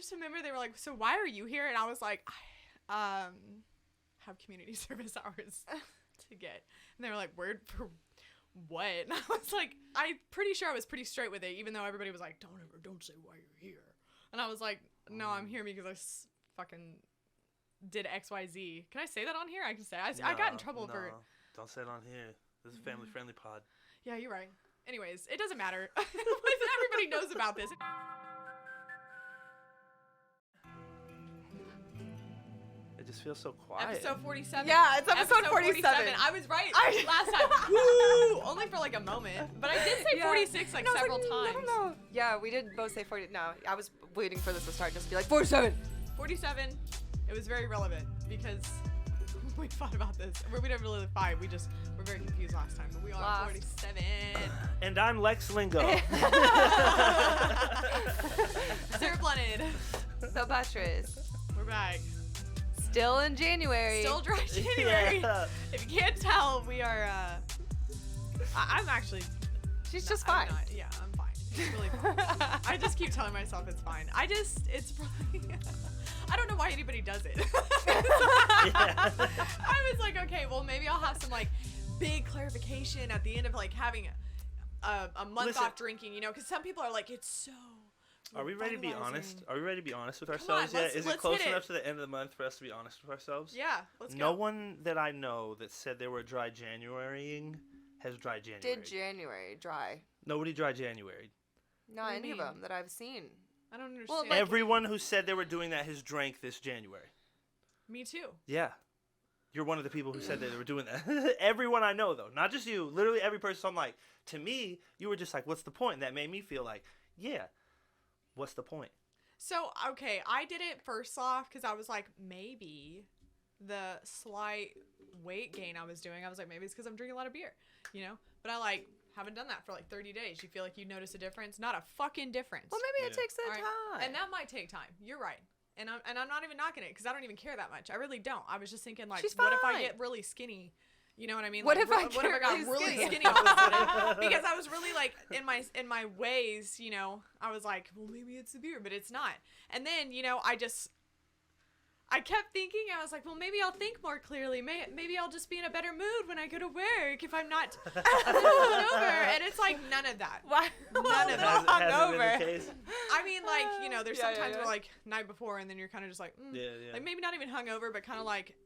just remember they were like, so why are you here? And I was like, I have community service hours to get. And they were like, word for what? And I was like, I'm pretty sure I was pretty straight with it, even though everybody was like, don't say why you're here. And I was like, no, I'm here because I fucking did XYZ. Can I say that on here? I can say. I got in trouble for... Don't say it on here. This is a family-friendly pod. Yeah, you're right. Anyways, it doesn't matter. Everybody knows about this. It just feels so quiet. Episode 47. Yeah, it's episode 47. I was right last time. Woo! Only for like a moment. But I did say 46 like several times. No. Yeah, we did both say 40. No, I was waiting for this to start just be like 47. 47. It was very relevant because we fought about this. We didn't really fight. We're very confused last time. But we are 47. And I'm Lex Lingo. Zero blunted. The Buttress. We're back. Still in January. Still dry January. Yeah. If you can't tell, we are, I'm actually... She's just fine. Yeah, I'm fine. It's really fine. I just keep telling myself it's fine. It's probably... I don't know why anybody does it. I was like, okay, well, maybe I'll have some, like, big clarification at the end of, like, having a month off drinking, you know? Because some people are like, it's so... Are we ready to be honest? Are we ready to be honest with ourselves yet? Is it close enough to the end of the month for us to be honest with ourselves? Yeah, let's go. No one that I know that said they were dry Januarying has dry January. Did January dry? Nobody dry January. Not any of them that I've seen. I don't understand. Well, like, everyone who said they were doing that has drank this January. Me too. Yeah. You're one of the people who said that they were doing that. Everyone I know, though. Not just you. Literally every person. So I'm like, to me, you were just like, what's the point? And that made me feel like, yeah. What's the point? So, okay, I did it first off because I was like, maybe the slight weight gain I was doing, I was like, maybe it's because I'm drinking a lot of beer, you know? But I, like, haven't done that for, like, 30 days. You feel like you notice a difference? Not a fucking difference. Well, maybe it takes some time. And that might take time. You're right. And I'm not even knocking it because I don't even care that much. I really don't. I was just thinking, like, what if I get really skinny? You know what I mean? What like, if I got really skinny all of a sudden? Because I was really like in my ways, you know, I was like, well, maybe it's the beer, but it's not. And then, you know, I kept thinking, I was like, well, maybe I'll think more clearly. Maybe I'll just be in a better mood when I go to work if I'm not hungover. And it's like none of that. Why? None of that. Hungover. I mean, like, you know, there's sometimes where like night before, and then you're kind of just like, like maybe not even hungover, but kind of like,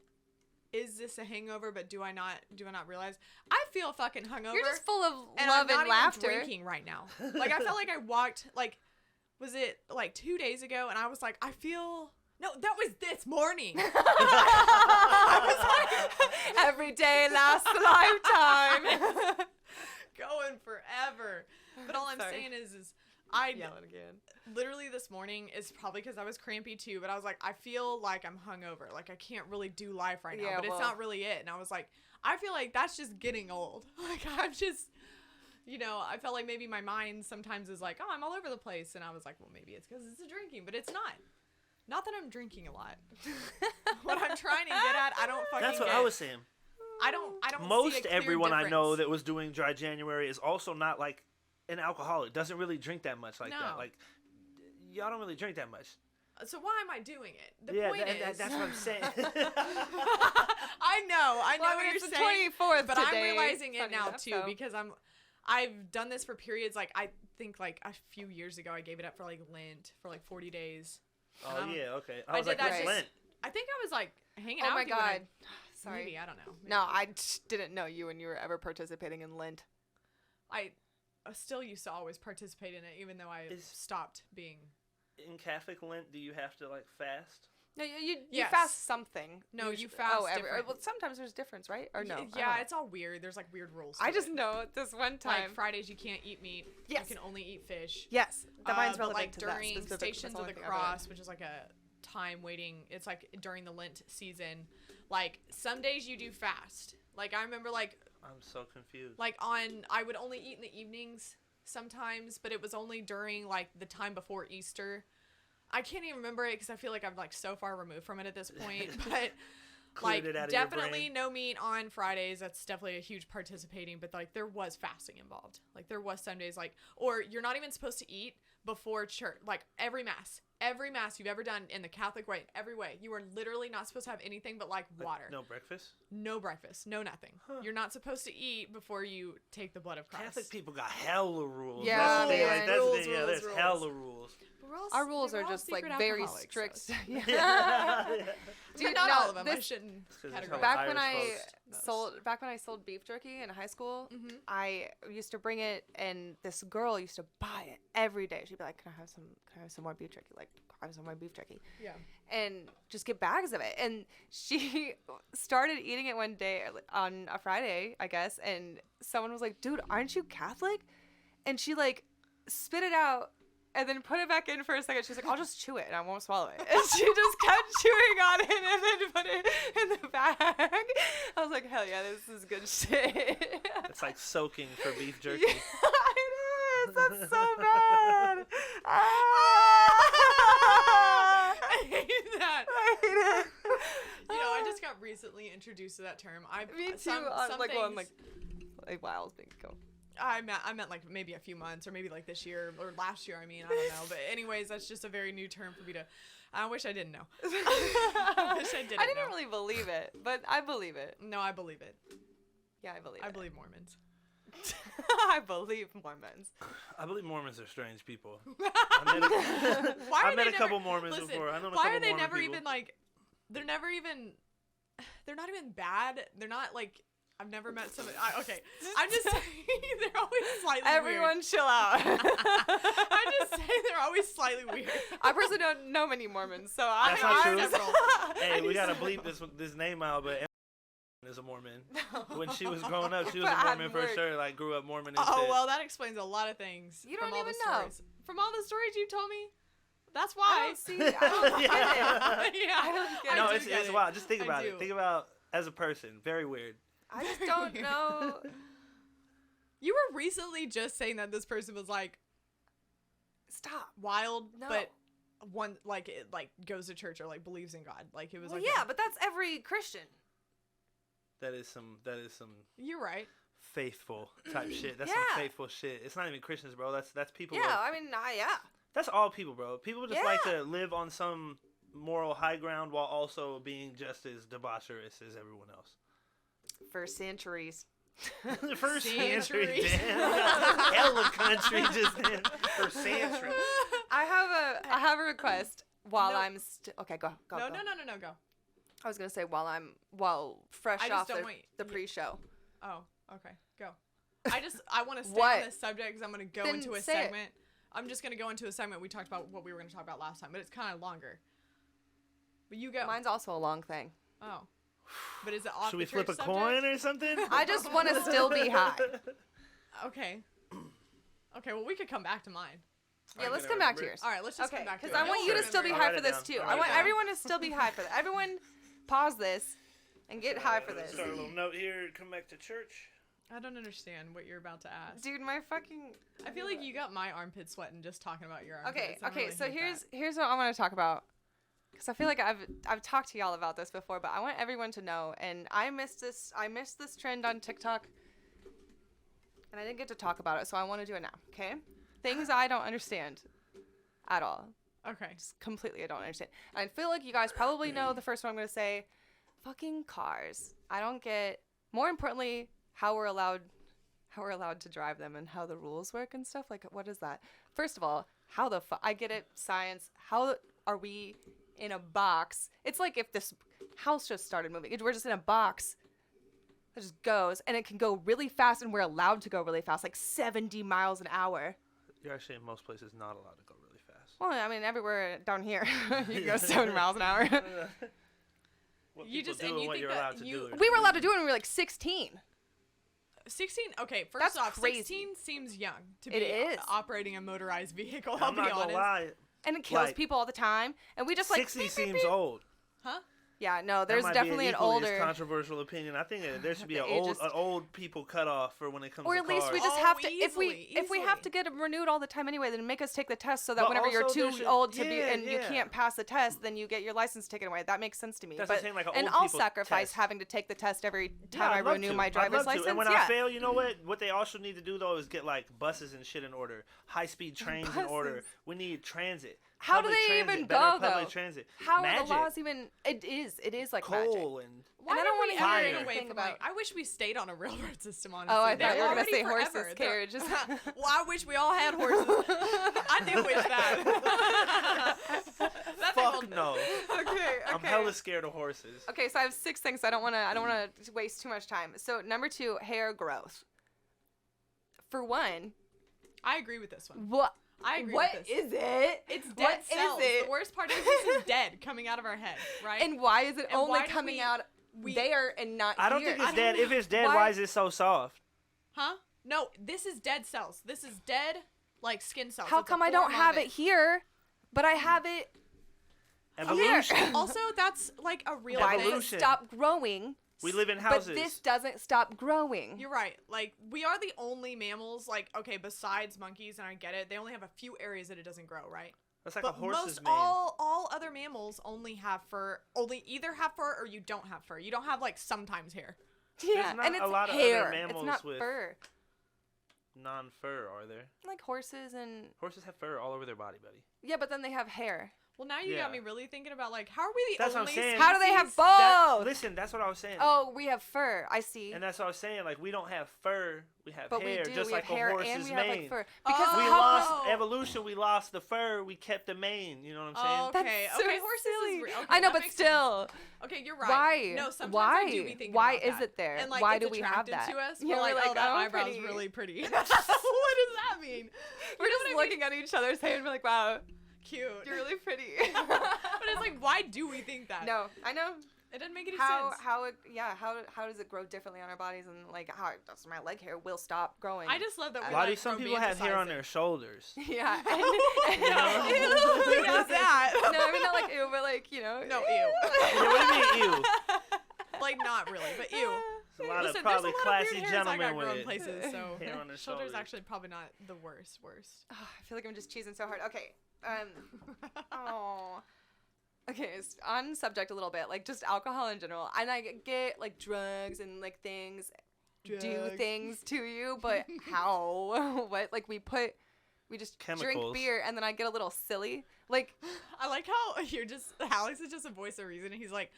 is this a hangover? But do I not realize I feel fucking hungover? You're just full of love I'm not and laughter. Even drinking right now. Like I felt like I walked like, was it like 2 days ago? And I was like, I feel. No, that was this morning. I was like, every day lasts a lifetime. Going forever. But all I'm saying is I yell it again. Literally this morning is probably because I was crampy too, but I was like, I feel like I'm hungover. Like I can't really do life right now, but it's not really it. And I was like, I feel like that's just getting old. Like I'm just, you know, I felt like maybe my mind sometimes is like, oh, I'm all over the place. And I was like, well, maybe it's because it's the drinking, but it's not. Not that I'm drinking a lot. What I'm trying to get at, I don't fucking That's what I was saying. I don't Most see a clear everyone difference. I know that was doing dry January is also not like an alcoholic. Doesn't really drink that much like that. Like y'all don't really drink that much. So why am I doing it? The point is that's what I'm saying. I know what you're it's saying. The 24th but today. I'm realizing it now enough, too so. because I've done this for periods. Like I think like a few years ago I gave it up for like Lent for like 40 days. Oh yeah, okay. I was like, that what's Lent? I think I was like hanging out. out. Oh my god. Sorry. Maybe, I don't know. Maybe. No, I didn't know you and you were ever participating in Lent. I still used to always participate in it, even though I stopped being. In Catholic Lent, do you have to like fast? No, you fast something. No, you fast. Well, sometimes there's difference, right? Or no? Yeah, it's all weird. There's like weird rules. I just know this one time. Like Fridays, you can't eat meat. Yes. You can only eat fish. Yes, that mine's relevant like to during that specific. Stations of the Cross, which is like a time waiting. It's like during the Lent season. Like some days you do fast. Like I remember, like I'm so confused. Like I would only eat in the evenings sometimes, but it was only during like the time before Easter. I can't even remember it because I feel like I'm like so far removed from it at this point. But Cleared like it out of your definitely brain. no meat on Fridays. That's definitely a huge participating, but like there was fasting involved. Like there was some days like, or you're not even supposed to eat before church. Like every mass you've ever done in the Catholic way, every way, you are literally not supposed to have anything but like water. No breakfast? No breakfast, no nothing. Huh. You're not supposed to eat before you take the blood of Christ. Catholic people got hella rules. Yeah, That's the thing. yeah. Like, that's the thing. Yeah, Rules, there's rules. hella rules. But we're all, Our rules we're are all just like secret very alcoholics, strict. so- Yeah. Yeah. Dude, Dude, not no, all of them. I this- shouldn't 'cause there's categorize. hella Back when Irish I back when I sold beef jerky in high school, Mhm. I used to bring it, and this girl used to buy it every day. She'd be like, "Can I have some more beef jerky? Like, have some more beef jerky." Yeah. And just get bags of it. And she started eating it one day on a Friday, I guess, and someone was like, "Dude, aren't you Catholic?" And she like spit it out and then put it back in for a second. She's like, "I'll just chew it and I won't swallow it." And she just kept chewing on it and then put it in the bag. I was like, hell yeah, this is good shit. It's like soaking for beef jerky. Yeah, it is. That's so bad. I hate that. I hate it. You know, I just got recently introduced to that term. Me too. Some I'm things, like, wow, big go. I meant like maybe a few months or maybe like this year or last year. I mean, I don't know. But anyways, that's just a very new term for me to. I wish I didn't know. I wish I didn't. I didn't know. really believe it, but I believe it. No, I believe it. Yeah, I believe I it. believe Mormons. I believe Mormons. I believe Mormons are strange people. Why I are met they a couple Mormons listen, before. I know a why couple are they Mormon never people. even like? They're never even. They're not even bad. They're not like. I've never met somebody. Okay, I'm just saying they're always slightly Everyone weird. chill out. I'm just saying they're always slightly weird. I personally don't know many Mormons, so That's not true. Several. Hey, we gotta bleep this name out, but is a Mormon. When she was growing up, she was a Bad Mormon for word. sure. Like grew up Mormon and Oh shit. well, that explains a lot of things. You from don't all the even know. stories. From all the stories you told me. That's I why. don't see. I don't get it. Yeah. I don't get No, it. it's wild. Just think I about do. it. Think about as a person. Very weird. I just don't know. You were recently just saying that this person was like Stop. wild, No. but one like it like goes to church or like believes in God. Like it was Well, like yeah, but that's every Christian. That is some You're right. faithful type shit. That's Yeah. some faithful shit. It's not even Christians, bro. That's people. Yeah, of- I mean, yeah. That's all people, bro. People just like Yeah. to live on some moral high ground while also being just as debaucherous as everyone else. For centuries. For centuries, Centuries. damn. Hella country just then. For centuries. I have a request while No. I'm okay, go. No, go. go. I was gonna say while fresh I just off don't the, want the you- pre-show. Oh, okay. Go. I want to stay What? on this subject because I'm going to go Then into a say it. segment. I'm just going to go into a segment. We talked about what we were going to talk about last time, but it's kind of longer. But you go. Mine's also a long thing. Oh. But is it off Should we the flip a church coin subject? or something? I just want to still be high. Okay. Okay, well, we could come back to mine. Yeah, I'm let's gonna come back to remember. yours. All right, let's just Okay, come back to it. because I want you to Sure. still be I'll high write for it this down. too. I'll I write want it down. everyone to still be high for that. Everyone, pause this and get high for this. Start a little note here. Come back to church. I don't understand what you're about to ask. Dude, my fucking. I feel like you got my armpit sweating just talking about your armpits. Okay, I okay. really So hate here's what I want to talk about. Because I feel like I've talked to y'all about this before, but I want everyone to know. And I missed this trend on TikTok, and I didn't get to talk about it, so I want to do it now. Okay, things I don't understand at all. that. Okay. Just completely I don't understand. And I feel like you guys probably know the first one I'm gonna say. Fucking cars. I don't get. More importantly, how we're allowed to drive them and how the rules work and stuff. Like, what is that? First of all, how the fuck? I get it, science. How are we in a box? It's like if this house just started moving. We're just in a box that just goes, and it can go really fast, and we're allowed to go really fast, like 70 miles an hour. You're actually in most places not allowed to go really fast. Well, I mean, everywhere down here, you can go 70 miles an hour. What You people just- do and and you what think you're that allowed to you- do. We were allowed to do it when we were like 16. 16. Okay, first That's off, crazy. 16 seems young to It be is. operating a motorized vehicle. I'll I'm be not honest. gonna lie. And it kills Like, people all the time. And we just like 60 beep, beep, seems beep. old. Huh? Yeah, no, That there's might definitely be an equally older. as controversial opinion. I think there should be The an ageist- old people cutoff for when it comes Or to at least we cars. just Oh, have to if we easily. have to get them renewed all the time anyway, then make us take the test so that But whenever you're also too there should- old to be yeah, and you yeah. can't pass the test, then you get your license taken away. That makes sense to me. That's what But I'm saying, like an and old I'll people sacrifice test. having to take the test every Yeah, time I I'd love renew to. my I'd driver's love to. license. And when yeah. I fail, you know what they also need to do though is get like buses and shit in order, high speed trains in order. Buses. We need transit. How do public they transit, even better go public though? transit. How magic, are the laws even? It is like magic. coal and Why And I did don't we wanna ever hear get anything away from about- like, I wish we stayed on a railroad system, honestly. Oh, I They're thought you were gonna already say forever. horses, They're- carriages. Well, I wish we all had horses. I did wish that. That thing fuck will- no. Okay. I'm hella scared of horses. Okay, so I have 6 things. So I don't want to waste too much time. So number 2, hair growth. For one, I agree with this one. what? I agree What with this. is it? It's dead What is cells. it? The worst part is this is dead coming out of our head, right? And why is it And only why do coming we- out there and not I don't here? think it's I dead. don't If it's dead, Why- why is it so soft? Huh? No, this is dead cells. This is dead, like skin cells. How It's a come I don't form of have it here, but I have it Evolution. Also, that's like a real Why thing. does it Evolution. stop growing? We live in But houses. this doesn't stop growing. You're right. Like, we are the only mammals, like, okay, besides monkeys, and I get it, they only have a few areas that it doesn't grow, right? That's like But a horse's most mane. all other mammals only have fur, only either have fur or you don't have fur. You don't have, like, sometimes hair. Yeah, not and a it's lot of other hair. mammals It's not with- fur. Non-fur, are there? Like horses and Horses have fur all over their body, buddy. yeah, but then they have hair. Well, now you Yeah. got me really thinking about, like, how are we the That's what I'm only saying. How do they have species- both? Listen, that's what I was saying. Oh, we have fur. I see. And that's what I was saying. Like, we don't have fur, we have But hair, we do. just We like have hair a horse's and we mane. have like fur. Because We Oh. how- lost evolution. We lost the fur. We kept the mane. You know what I'm saying? Oh, That's okay, so okay, horses silly. is okay, I know, that but makes still, sense. Okay, you're right. why? No, sometimes Why? I do be thinking Why about is that. it there? And, like, Why it's do we have attractive that? to us. Yeah, We're we're like, like, oh, that oh, eyebrow's pretty. really pretty. What does that mean? We're just looking at each other's hair and we're like, wow, Cute. you're really pretty. But it's like, why do we think that? No, I know. It doesn't make any How sense. how does it grow differently on our bodies and like how does my leg hair will stop growing? I just love that we Why like, do some people have hair on their romanticize shoulders? yeah. And, know? Ew, what is that? No, I mean not like ew, but like No, ew. Yeah, what do you mean, ew? Like, not really, but ew. There's a lot Listen, of probably there's a lot of classy weird hairs I got gentlemen with growing it. places, so Hair on their shoulders shoulders. actually probably not the worst. Oh, I feel like I'm just cheesing so hard. Okay. Oh. Okay, it's on subject a little bit, like just alcohol in general. And I get like drugs and like things do Drugs. things to you, but how? What? Like we just drink Chemicals. beer and then I get a little silly. Like I like how Alex is just a voice of reason, and he's like,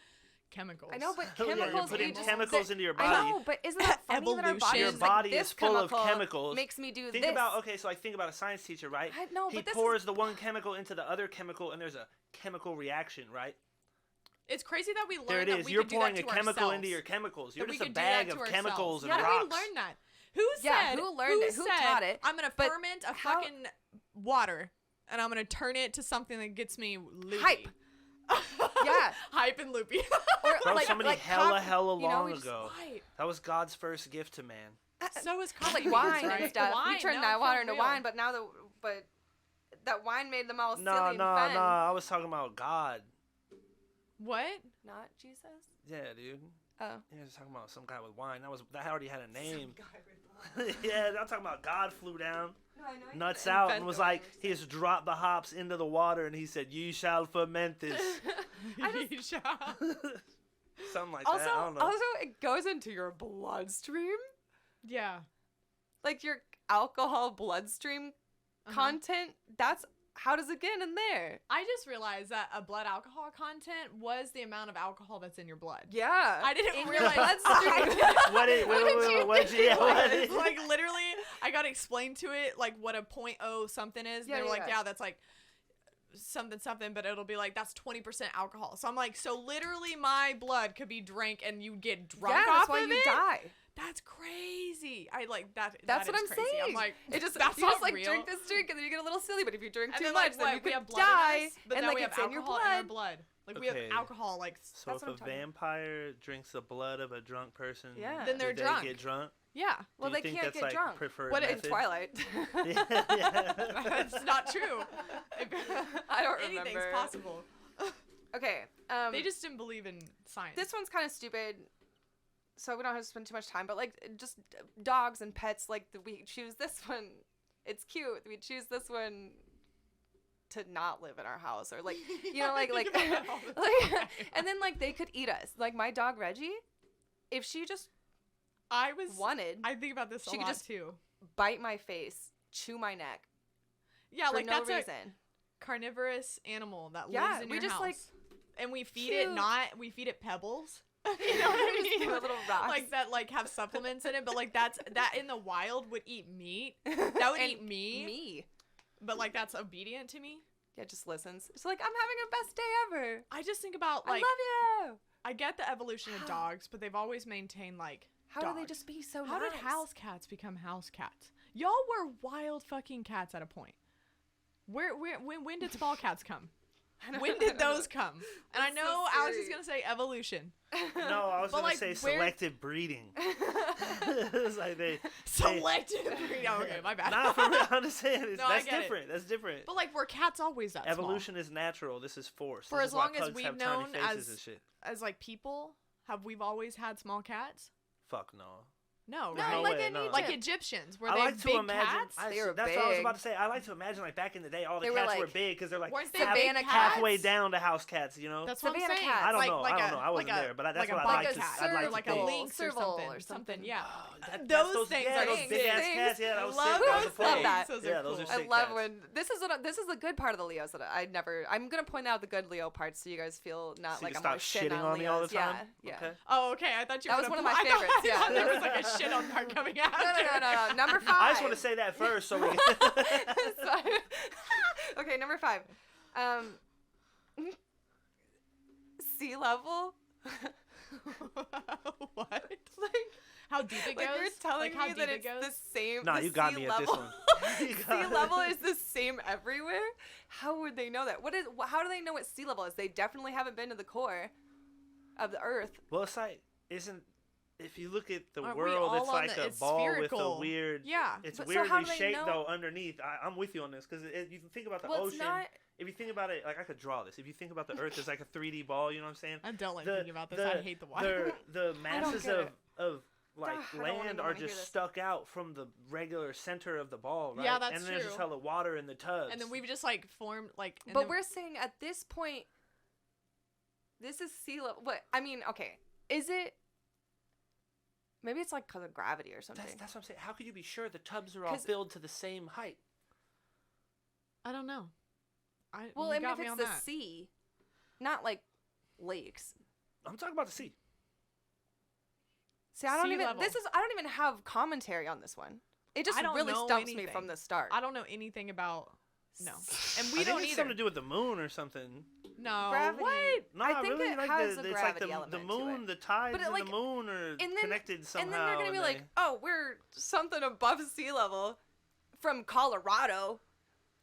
chemicals. I know, but Oh, yeah, you're chemicals. putting you just- chemicals into your body. I know, but isn't that funny that our Evolution. body Your is like, body this is full of chemical chemicals. makes me do Think this. about think about a science teacher, right? I know, He but this pours the one chemical into the other chemical, and there's a chemical reaction, right? It's crazy that we learned There it that is. we You're could do pouring that a to chemical ourselves. into your chemicals. You're That we just a could do bag that of to ourselves. chemicals and How rocks. did we learn that? Who Yeah, said? who learned it? Who said, taught it? I'm gonna But ferment a how- fucking water, and I'm gonna turn it to something that gets me loopy. Hype. Yeah. Hype and loopy. Or Bro, like, somebody like hella coffee, hella you know, long we just- ago. Right. That was God's first gift to man. So is like coffee, wine right? and stuff. Wine, We turned no, that for water into real. wine, but now that wine made them all silly No, and no, fun. no. I was talking about God. What? Not Jesus. Yeah, dude. Oh. Yeah, I was talking about some guy with wine. That already had a name. Yeah, I'm talking about God flew down, No, I know. nuts out, and was like, he just dropped the hops into the water, and he said, "Ye shall ferment this." Something like that. I don't know. Also, it goes into your bloodstream, Yeah. like your alcohol bloodstream content. That's how does it get in there? I just realized that a blood alcohol content was the amount of alcohol that's in your blood. Yeah, I didn't in realize. your bloodstream. What did It's like literally, I got explained to it like what a 0.0 something is. Yeah, they were like, yeah. yeah, that's like something, but it'll be like that's 20% alcohol. So I'm like, so literally my blood could be drank and you get drunk Yeah, off that's why of you it. die. That's crazy. I like that. That's that what is I'm crazy. saying. I'm like, It just that's you not just like real. drink this drink and then you get a little silly. But if you drink And too then, much, like, then what, you we could have blood in die, us, but and now like we have it's in your alcohol blood. in our blood. Like we have Okay. alcohol. Like So That's if what I'm a talking about. vampire drinks the blood of a drunk person, Yeah. Then they're do drunk. they get drunk? yeah. Well, Do you they think can't that's get like drunk. preferred What In method? Twilight. Yeah. That's not true. I don't Anything's remember. possible. Okay. They just didn't believe in science. This one's kind of stupid, so we don't have to spend too much time. But like, just dogs and pets. Like, we choose this one. It's cute. We choose this one to not live in our house, or like, you know, like, and then like they could eat us. Like my dog Reggie, if she just I think about this a lot just too. Bite my face, chew my neck. Yeah, for like no that's reason. a carnivorous animal that Yeah, lives in we your just, house. like, And we feed cute. we feed it pebbles. You know what I Just mean? little rocks. Like that, like have supplements in it, but like that in the wild would eat meat. That would And eat me. Me. But like that's obedient to me. Yeah, just listens. It's like, I'm having a best day ever. I just think about I like love you. I get the evolution of dogs, but they've always maintained like How dogs. do they just be so How nice? did house cats become house cats? Y'all were wild fucking cats at a point. When did small cats come? When did those come? And I That's know so Alex is scary. gonna say evolution. No, I was But, gonna like, say where- selective breeding. It's like Selective breeding. Oh, okay, my bad. Nah, for real, I'm just saying No, I that's get it. different. That's different. But like, were cats always that Evolution is natural. This is forced. For This as is why long as pugs we've have tiny known faces as- and shit. small? As like people, have we've always had small cats? Fuck no. No, No, right? No like way, in no. Egypt. Like Egyptians, were I they like to big imagine. cats? They were That's what I was big. about to say. I like to imagine like back in the day, all the They were, cats like- were big because they're like Weren't they half- big Savannah cats? halfway down to house cats. You know. That's what I'm Savannah saying. cats. I don't Like- know. like I don't a- know. I wasn't like a- there, but that's like what a I'd buck like to. cat I'd or like to like a think. lynx or Serval something. or Something, something. yeah. Those things yeah, are those big ass sick. cats. Yeah, that was Love sick. That was those a Love play. that. Those are Yeah, those cool. are I sick love cats. when this is the good part of the Leos that I'm gonna point out the good Leo parts so you guys feel not So you like can I'm always stop shitting shitting on me all the Leos. time? Yeah, Okay. Oh, okay. I thought you. That were was gonna one of my I thought- favorites, I thought yeah. there was like a shit on part coming out. No. Number 5. I just want to say that first, so we can. Okay, number 5. Sea level. What? Like, How deep it goes? like you're telling like how me deep that it it's goes? the same. Nah, the you got sea me at this level- one. You Sea got level me. is the same everywhere. How would they know that? How do they know what sea level is? They definitely haven't been to the core of the Earth. Well, it's like if you look at the Aren't we world, all it's on like the- a it's ball with spherical. a weird. Yeah. It's But so how weirdly do they shaped know? though underneath. I'm with you on this because if you think about the Well, ocean, it's not. if you think about it, like I could draw this. If you think about the Earth as like a 3D ball, you know what I'm saying? I don't like The- thinking about this. the- I hate the water. The masses get it. of like Ugh, I don't even land wanna are hear just this. stuck out from the regular center of the ball, right? Yeah, that's and there's just true. hella water in the tubs. And then we've just like formed like. and But then- we're saying at this point, this is sea level. What I mean, okay, is it? Maybe it's like because of gravity or something. That's what I'm saying. How could you be sure the tubs are all 'Cause- filled to the same height? I don't know. Well, you I mean, got if me it's on the that. sea, not like lakes. I'm talking about the sea. See, I don't Sea even. level. I don't even have commentary on this one. It just I don't really know stumps me anything. from the start. I don't know anything about. No, and I we think don't it's either. something to do with the moon or something. No. Gravity. What? No, I think really, it like has a it's like gravity the element to moon, it. the tides, But it, and like- the moon are and then- connected somehow. And then they're gonna be and like, "Oh, we're something above sea level from Colorado."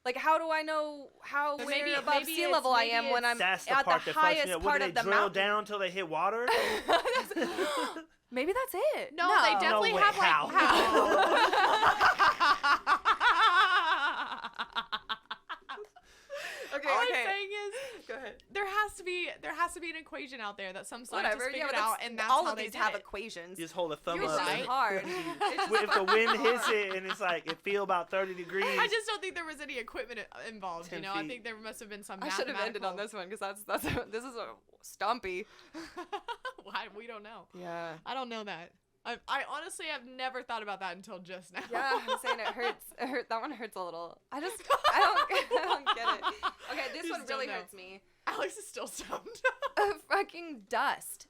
Like, how do I know how But we're maybe- above maybe sea it's- level I maybe am when it's- I'm that's the at part the that fucks highest me up. part What, do of they the drill mountain? down till they hit water? Maybe that's it. No, they definitely wait, have like how? Okay, All I'm okay. saying is, Go ahead. there has to be an equation out there that some scientists Whatever. Yeah, figured but out, and that's all how of they these did have it. equations. You just hold a thumb You're up. It's right. just hard. It's just If the wind hits it and it's like it feel about 30 degrees. I just don't think there was any equipment involved. 10 You know, I feet. think there must have been some. I should have ended on this one because this is a stumpy. Why? We don't know. Yeah. I don't know that. I honestly have never thought about that until just now. Yeah, I'm saying it hurts. That one hurts a little. I don't get it. Okay, this You one just don't really know. hurts me. Alex is still stumped. Fucking dust.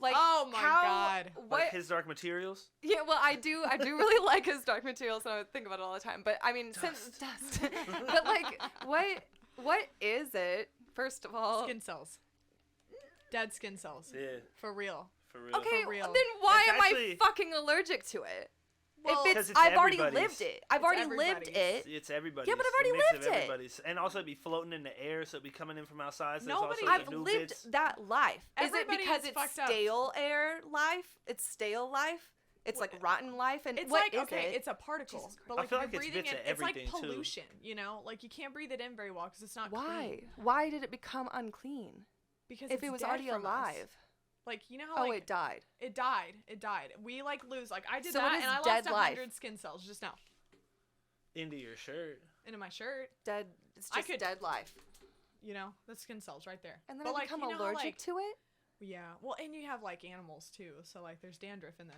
Like, Oh my how, God. What? Like His Dark Materials. Yeah, well, I do really like his dark materials, and I would think about it all the time. But I mean, since dust. But like, what is it? First of all, Skin cells. Dead skin cells. Yeah, For real. for real. okay, for real. then why It's am I actually- fucking allergic to it? Well, if 'Cause it's, it's I've already everybody's. lived it. I've It's already lived everybody's. it. It's everybody's. Yeah, but I've a already mix of lived it. everybody's. And also it'd be floating in the air, so it'd be coming in from outside. So Nobody- there's also I've new lived bits. that life. Is it Everybody because is it's fucked up. stale air life? It's stale life. It's like rotten life. And It's what like, is okay, it? it's a particle. Jesus But I like feel you're like it's breathing bits in, of it's like everything, too. pollution, you know? Like you can't breathe it in very well because it's not Why? clean. Why did it become unclean? Because if it's it was dead already from us. alive. Like, you know how, like, it died. It died. We, like, lose. Like, I did So that, it is and I dead lost 100 skin cells just now. Into your shirt. Into my shirt. Dead. It's just dead life. You know, the skin cells right there. And then but, I like, become you know allergic how, like, to it? Yeah. Well, and you have, like, animals, too. So, like, there's dandruff in the...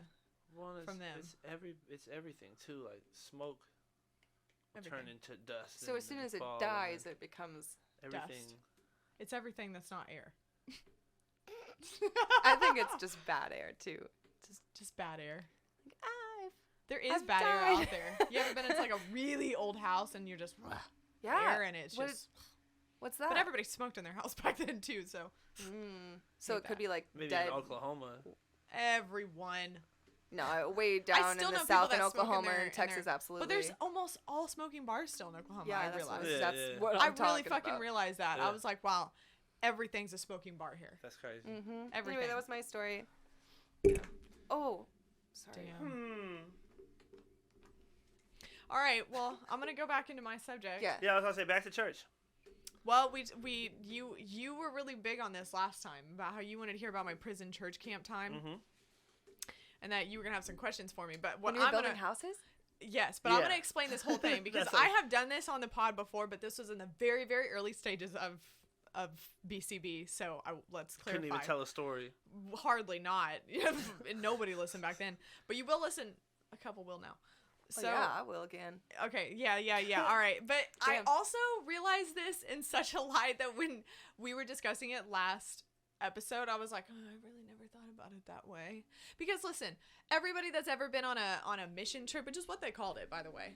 from them. It's everything, too. Like, smoke will turn into dust. So as soon as it dies, it becomes everything. dust. It's everything that's not air. I think it's just bad air, too. Just bad air. There is bad air out there. You ever been into, like, a really old house and you're just... air and it's just... What's that? But everybody smoked in their house back then, too, so... So it could be, like, maybe dead. in Oklahoma. Everyone. No, way down in the south in Oklahoma and Texas, absolutely. But there's almost all smoking bars still in Oklahoma, yeah, I realized. That's what I'm I really fucking realized that. Yeah. I was like, wow, everything's a smoking bar here. That's crazy. Everything. Anyway, that was my story. Oh, sorry. Damn. All right, well, I'm going to go back into my subject. Yeah. Yeah, I was going to say, back to church. Well, you were really big on this last time about how you wanted to hear about my prison church camp time. And that you were going to have some questions for me. But what when you were building houses? Yes, but I'm going to explain this whole thing because I have done this on the pod before, but this was in the very, very early stages of BCB. So let's clarify. Couldn't even tell a story. Hardly not. Nobody listened back then. But you will listen. A couple will now. So yeah, I will again. Okay, yeah. All right. But I also realized this in such a light that when we were discussing it last episode, I was like, oh, I really never thought about it that way. Because listen, everybody that's ever been on a mission trip, which is what they called it, by the way,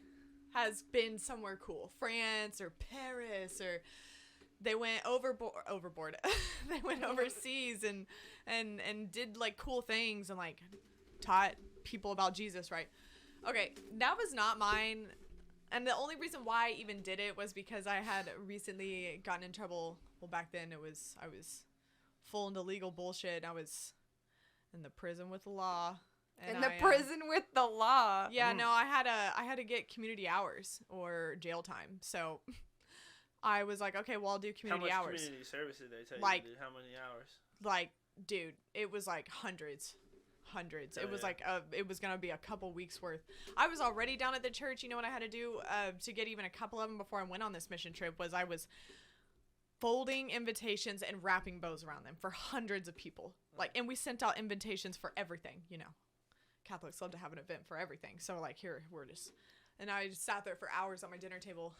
has been somewhere cool. France or Paris, or they went overboard. They went overseas and did like cool things and like taught people about Jesus, right? Okay, that was not mine. And the only reason why I even did it was because I had recently gotten in trouble. Well, back then I was full into legal bullshit. I was in the prison with the law. Prison with the law. Yeah, no, I had to get community hours or jail time. So I was like, okay, well, I'll do community hours. How much community service did they tell you to do? How many hours? Like, dude, it was like hundreds. It was like it was gonna be a couple weeks worth. I was already down at the church. You know what I had to do to get even a couple of them before I went on this mission trip was I was folding invitations and wrapping bows around them for hundreds of people. Like, and we sent out invitations for everything. You know, Catholics love to have an event for everything. So like, here we're just, and I just sat there for hours on my dinner table,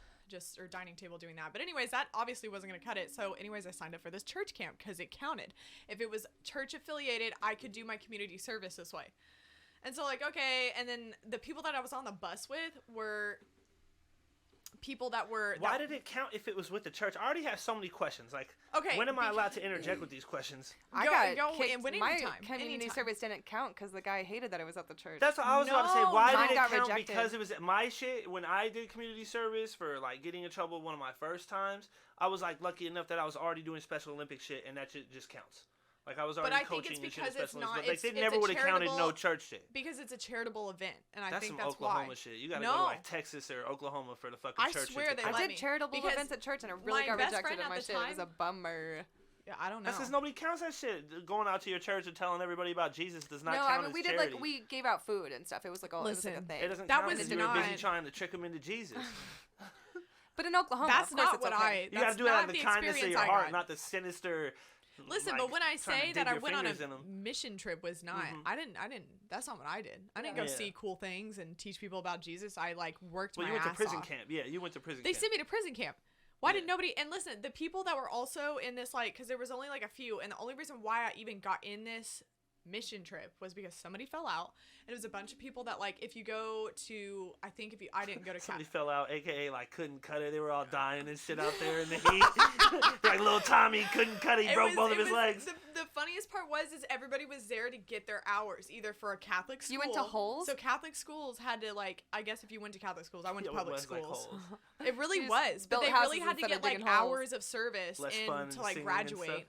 or dining table doing that. But anyways, that obviously wasn't going to cut it. So anyways, I signed up for this church camp because it counted. If it was church affiliated, I could do my community service this way. And so like, okay. And then the people that I was on the bus with were people that were... Why did it count if it was with the church? I already have so many questions. Like, okay, when am I allowed to interject with these questions? I got kicked. My community service didn't count because the guy hated that it was at the church. That's what I was about to say. Why did it count? Rejected. Because it was my shit. When I did community service for like getting in trouble one of my first times, I was like lucky enough that I was already doing Special Olympic shit, and that shit just counts. Like I was already coaching and shit at Special Olympics. Like they never would have counted no church shit. Because it's a charitable event, and I think some that's Oklahoma why. shit. You gotta go to like Texas or Oklahoma for the fucking church. I swear they let me. I did charitable events at church, and I really got rejected at my shit. It was a bummer. Yeah, I don't know. That's because nobody counts that shit. Going out to your church and telling everybody about Jesus does not count I mean, as we charity. did like we gave out food and stuff. It was like it was like a thing. It doesn't count because you were busy trying to trick them into Jesus. But in Oklahoma, that's of course not it's what okay. You gotta do it out of the kindness of your heart, not the sinister. Listen, like, but when I say that I went on a in mission trip was not, I didn't, that's not what I did. I didn't go see cool things and teach people about Jesus. I like worked my ass off. Well, you went to prison camp. Yeah, you went to prison camp. They sent me to prison camp. Why did nobody, and listen, the people that were also in this, like, because there was only like a few, and the only reason why I even got in this mission trip was because somebody fell out, and it was a bunch of people that, like, if you go to, I didn't go to somebody fell out, aka like couldn't cut it. They were all dying and shit out there in the heat. Like little Tommy couldn't cut it. He broke both of his legs. The funniest part was everybody was there to get their hours, either for a Catholic school. You went to Holes? So Catholic schools had to, like, I guess if you went to Catholic schools, I went to public schools. Like it really was, but they really had to get like hours of service to like graduate.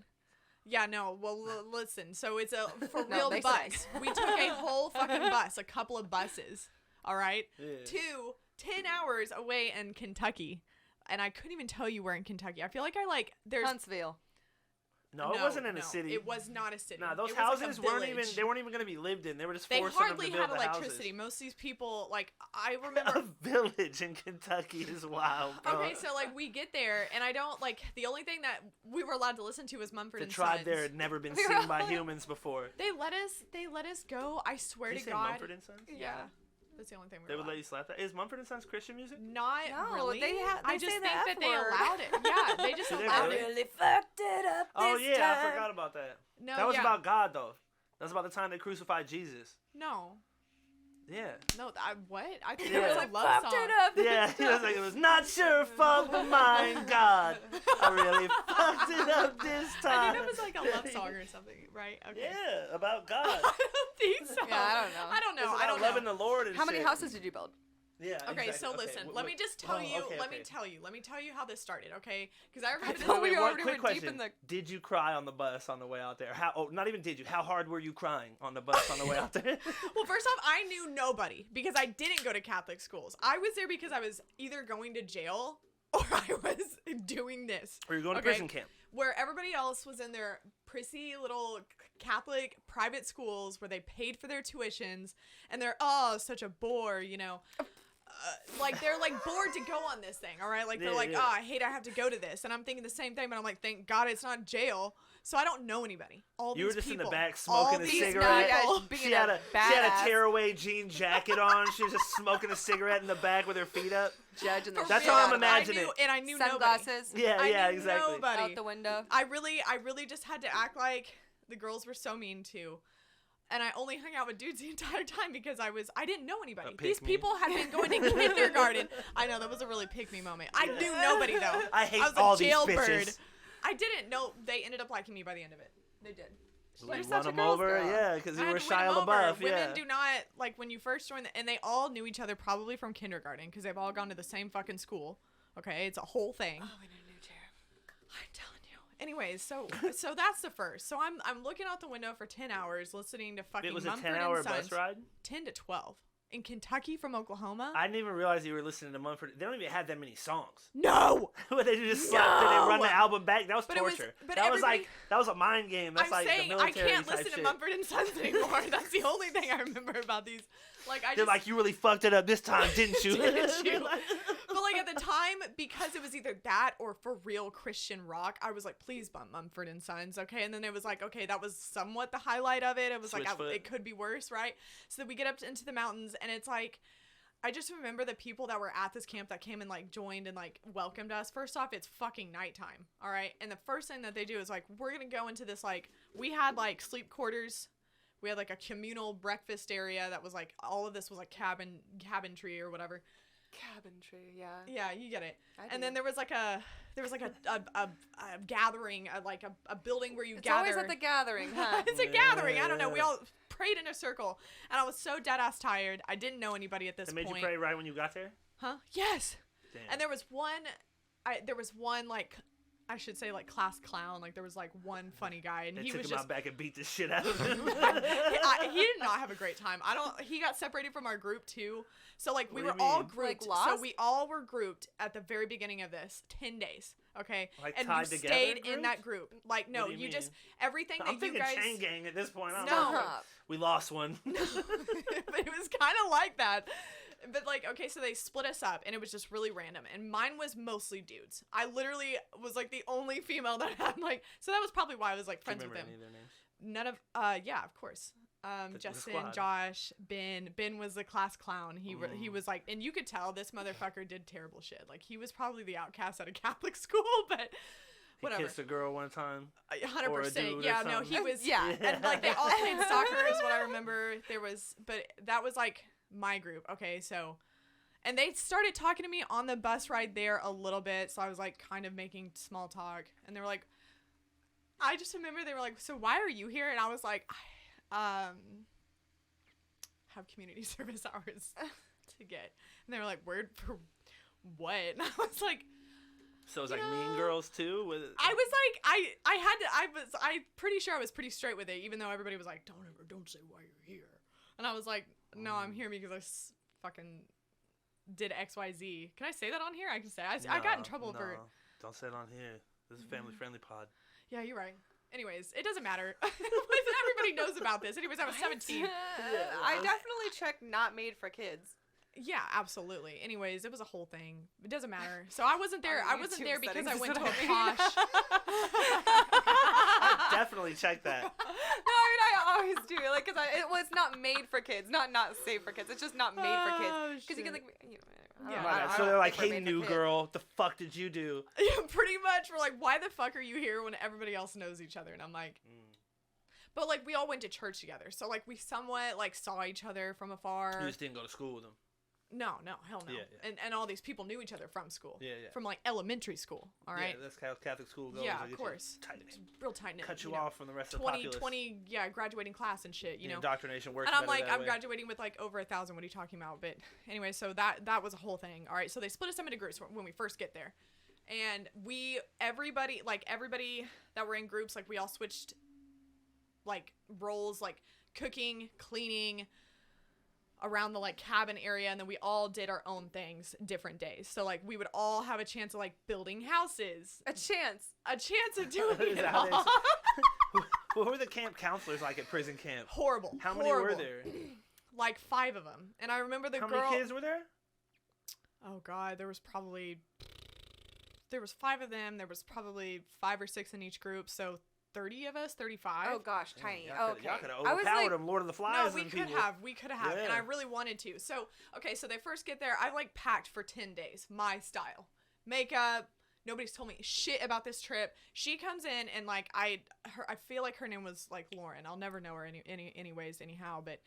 Yeah, no, well, listen, so it's a for real bus. We took a whole fucking bus, a couple of buses, all right, to 10 hours away in Kentucky, and I couldn't even tell you where in Kentucky. I feel like there's... Huntsville. No, it wasn't in a city. It was not a city. Nah, those houses weren't even going to be lived in. They were just forcing them to build the houses. They hardly had electricity. Most of these people, like, I remember... A village in Kentucky is wild, bro. Okay, so, like, we get there, and I don't, like, the only thing that we were allowed to listen to was Mumford & Sons. The tribe there had never been seen by humans before. They let us go, I swear to God. Mumford & Sons? Yeah. That's the only thing they would let you slap that. Is Mumford & Sons Christian music? Not really. I just think that they word. allowed it. Yeah, they just allowed it. Really fucked it up this time. I forgot about that. No, that was about God, though. That was about the time they crucified Jesus. No. Yeah. No, what? I think it was a love song. Yeah, he was like, it was not your fault but mine, God. I really fucked it up this time. I think it was like a love song or something, right? Okay. Yeah, about God. I don't think so. Yeah, I don't know. I don't know. Loving the Lord and How many houses did you build? Yeah. Okay, exactly. so listen. Let me just tell you. Let me tell you how this started. Okay, because I remember this. Quick question. Did you cry on the bus on the way out there? Not even did you. How hard were you crying on the bus on the way out there? Well, first off, I knew nobody because I didn't go to Catholic schools. I was there because I was either going to jail or I was doing this. Or you're going to prison camp. Where everybody else was in their prissy little Catholic private schools where they paid for their tuitions and they're such a bore, you know. Like they're like bored to go on this thing, all right? Like they're I hate I have to go to this, and I'm thinking the same thing, but I'm like, thank God it's not jail. So I don't know anybody. You were just in the back smoking a cigarette. She had a tearaway jean jacket on. She was just smoking a cigarette in the back with her feet up. Judging the That's how I'm imagining it. And I knew sunglasses. Nobody. Yeah, exactly. Nobody. Out the window. I really just had to act like the girls were so mean too. And I only hung out with dudes the entire time because I didn't know anybody. These people had been going to kindergarten. I know, that was a really pick-me moment. I knew nobody, though. I hate was all a jailbird. these bitches. I didn't know. They ended up liking me by the end of it. They did. You won them over? Yeah, because you were Shia LaBeouf. Women do not, like, when you first join, and they all knew each other probably from kindergarten because they've all gone to the same fucking school. Okay? It's a whole thing. Oh, we need a new chair. I'm telling you. Anyways, so that's the first. So I'm looking out the window for 10 hours listening to fucking Mumford & Sons. It was a 10-hour bus ride? 10 to 12. In Kentucky from Oklahoma. I didn't even realize you were listening to Mumford. They don't even have that many songs. No! They just did they run the album back. That was torture. That was a mind game. That's I'm saying the military I can't listen to Mumford & Sons anymore. That's the only thing I remember about these. They're like, you really fucked it up this time, didn't you? Didn't you? But like at the time, because it was either that or for real Christian rock, I was like, please bump Mumford & Sons, okay? And then it was like, okay, that was somewhat the highlight of it. It was it could be worse, right? So then we get up into the mountains, and it's like, I just remember the people that were at this camp that came and like joined and like welcomed us. First off, it's fucking nighttime, all right? And the first thing that they do is like, we're gonna go into this, like, we had like sleep quarters. We had like a communal breakfast area that was like, all of this was like cabinetry or whatever. Cabinetry, yeah. Yeah, you get it. And then there was like a gathering, like a building where you gather. It's always at the gathering, huh? It's a gathering. I don't know. We all prayed in a circle, and I was so dead ass tired. I didn't know anybody at this point. They made you pray right when you got there? Huh? Yes. Damn. And there was one like, I should say, like, class clown. Like, there was like one funny guy, and he was just out back and beat the shit out of him. he did not have a great time. He got separated from our group too. So like we were all grouped. Like, so we all were grouped at the very beginning of this 10 days. Okay, like, and you stayed in that group. Like, no, you just everything that you guys. I'm thinking chain gang at this point. No, we lost one. But it was kind of like that. But like, okay, so they split us up, and it was just really random. And mine was mostly dudes. I literally was like the only female that had like. So that was probably why I was like friends with them. Any of their names? None of. Yeah, of course. Justin, Josh, Ben. Ben was the class clown. He was like, and you could tell this motherfucker did terrible shit. Like, he was probably the outcast at a Catholic school, but whatever. He kissed a girl one time. 100%. Yeah, no, he was. Yeah, and like they all played soccer is what I remember. But that was like my group. Okay, so, and they started talking to me on the bus ride there a little bit. So I was like kind of making small talk, and they were like, I just remember they were like, so why are you here? And I was like, have community service hours to get. And they were like, word for what? And I was like, so it was like Mean Girls too? I was like, I'm pretty sure I was pretty straight with it, even though everybody was like, don't say why you're here. And I was like, no, I'm here because I fucking did XYZ. Can I say that on here? I can say. I got in trouble for. Don't say it on here. This is a family-friendly pod. Yeah, you're right. Anyways, it doesn't matter. Everybody knows about this. Anyways, I was 17. I definitely checked not made for kids. Yeah, absolutely. Anyways, it was a whole thing. It doesn't matter. So I wasn't there. I wasn't there because I went to a posh. I definitely checked that. No, I always do. Like, because it was not made for kids. Not safe for kids. It's just not made for kids. Because you can, like, So they're like, hey, new girl, the fuck did you do? Yeah, pretty much. We're like, why the fuck are you here when everybody else knows each other? And I'm like, but like, we all went to church together. So like, we somewhat like saw each other from afar. You just didn't go to school with them. No, hell no. Yeah. And all these people knew each other from school. Yeah. From like elementary school. All right. Yeah, that's how Catholic school goes. Yeah, of course. Real tight knit. Cut you off from the rest of the populace. 20, graduating class and shit. You know. Indoctrination works. And I'm like, I'm way. graduating with like over 1,000. What are you talking about? But anyway, so that was a whole thing. All right. So they split us up into groups when we first get there, and everybody that were in groups, like we all switched like roles, like cooking, cleaning around the like cabin area, and then we all did our own things different days. So like we would all have a chance of like building houses. A chance of doing it all. What were the camp counselors like at prison camp? Horrible. How many were there? Like 5 of them. And I remember the girl. How many kids were there? Oh God, there was 5 of them. There was probably 5 or 6 in each group. So 30 of us, 35. Oh gosh, tiny. Y'all could have overpowered them, Lord of the Flies. No, we could have, and I really wanted to. So, okay, so they first get there. I like packed for 10 days, my style, makeup. Nobody's told me shit about this trip. She comes in and like I feel like her name was like Lauren. I'll never know her anyhow. But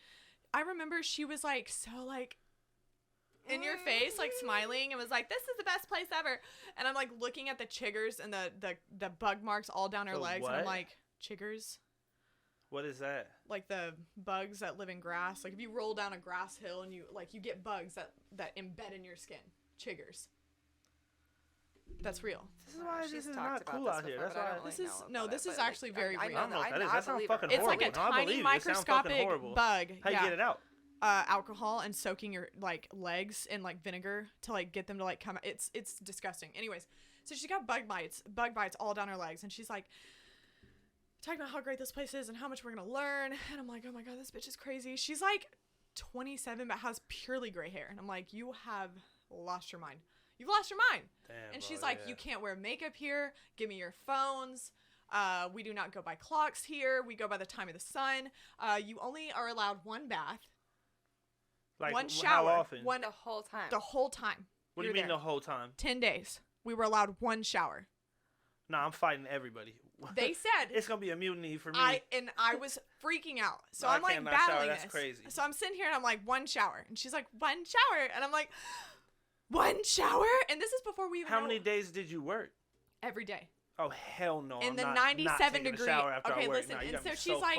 I remember she was like so like in your face, like smiling, and was like, "This is the best place ever." And I'm like looking at the chiggers and the bug marks all down her legs, and I'm like, chiggers? What is that? Like the bugs that live in grass. Like if you roll down a grass hill and you get bugs that embed in your skin. Chiggers. That's real. This is why this is not cool out here. That's why. This is actually very real. I don't know what that is. That sounds fucking horrible. It's like a tiny microscopic bug. How you get it out? Alcohol and soaking your like legs in like vinegar to like get them to like come out. It's disgusting. Anyways, so she got bug bites all down her legs, and she's like talking about how great this place is and how much we're gonna learn. And I'm like, oh my God, this bitch is crazy. She's like 27 but has purely gray hair, and I'm like, you have lost your mind. You've lost your mind. Damn, and she's like, you can't wear makeup here. Give me your phones. We do not go by clocks here. We go by the time of the sun. You only are allowed one bath. Like, one shower. How often? The whole time. The whole time. What do you mean the whole time? 10 days. We were allowed one shower. No, I'm fighting everybody. They said it's gonna be a mutiny for me. I was freaking out. So I'm like battling this. That's crazy. So I'm sitting here and I'm like, one shower. And she's like, one shower. And I'm like, one shower? And this is before we even How many days did you work? Every day. Oh hell no! In I'm the 97 degree. Okay, listen. No, and so she's like,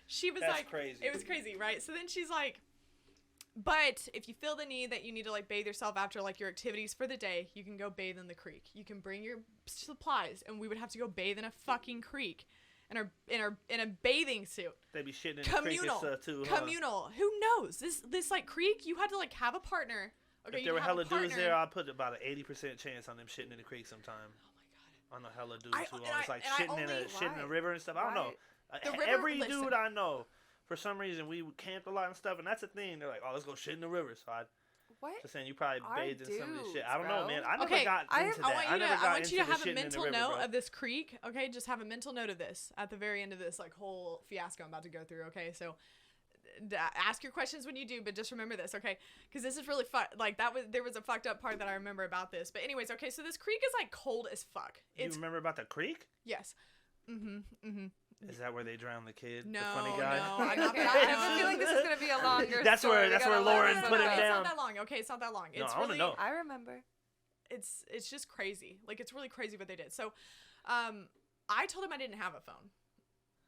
she was That's like, crazy. It was crazy, right? So then she's like, but if you feel the need that you need to like bathe yourself after like your activities for the day, you can go bathe in the creek. You can bring your supplies, and we would have to go bathe in a fucking creek, in a bathing suit. They'd be shitting in the creek and stuff too. Communal. Who knows? This like creek, you had to like have a partner. Okay, if there were hella dudes there, I'd put about an 80% chance on them shitting in the creek sometime. I know hella dudes who always like shitting in a river and stuff. I don't know. Every dude I know, for some reason, we camped a lot and stuff, and that's a thing. They're like, oh, let's go shit in the river. So just saying, you probably bathed in some of this shit. I don't know, man. I never got into that. I want you to have a mental note of this creek, okay? Just have a mental note of this at the very end of this like whole fiasco I'm about to go through, okay? So ask your questions when you do, but just remember this, okay? Because this is really fun. Like there was a fucked up part that I remember about this. But anyways, okay, so this creek is like cold as fuck. You remember about the creek? Yes. Is that where they drown the kid? No, the funny guy? no. I have a feeling this is gonna be a longer. That's where Lauren put it down. It's not that long. Okay, it's not that long. No, I want to know. I remember. It's just crazy. Like it's really crazy what they did. So, I told him I didn't have a phone.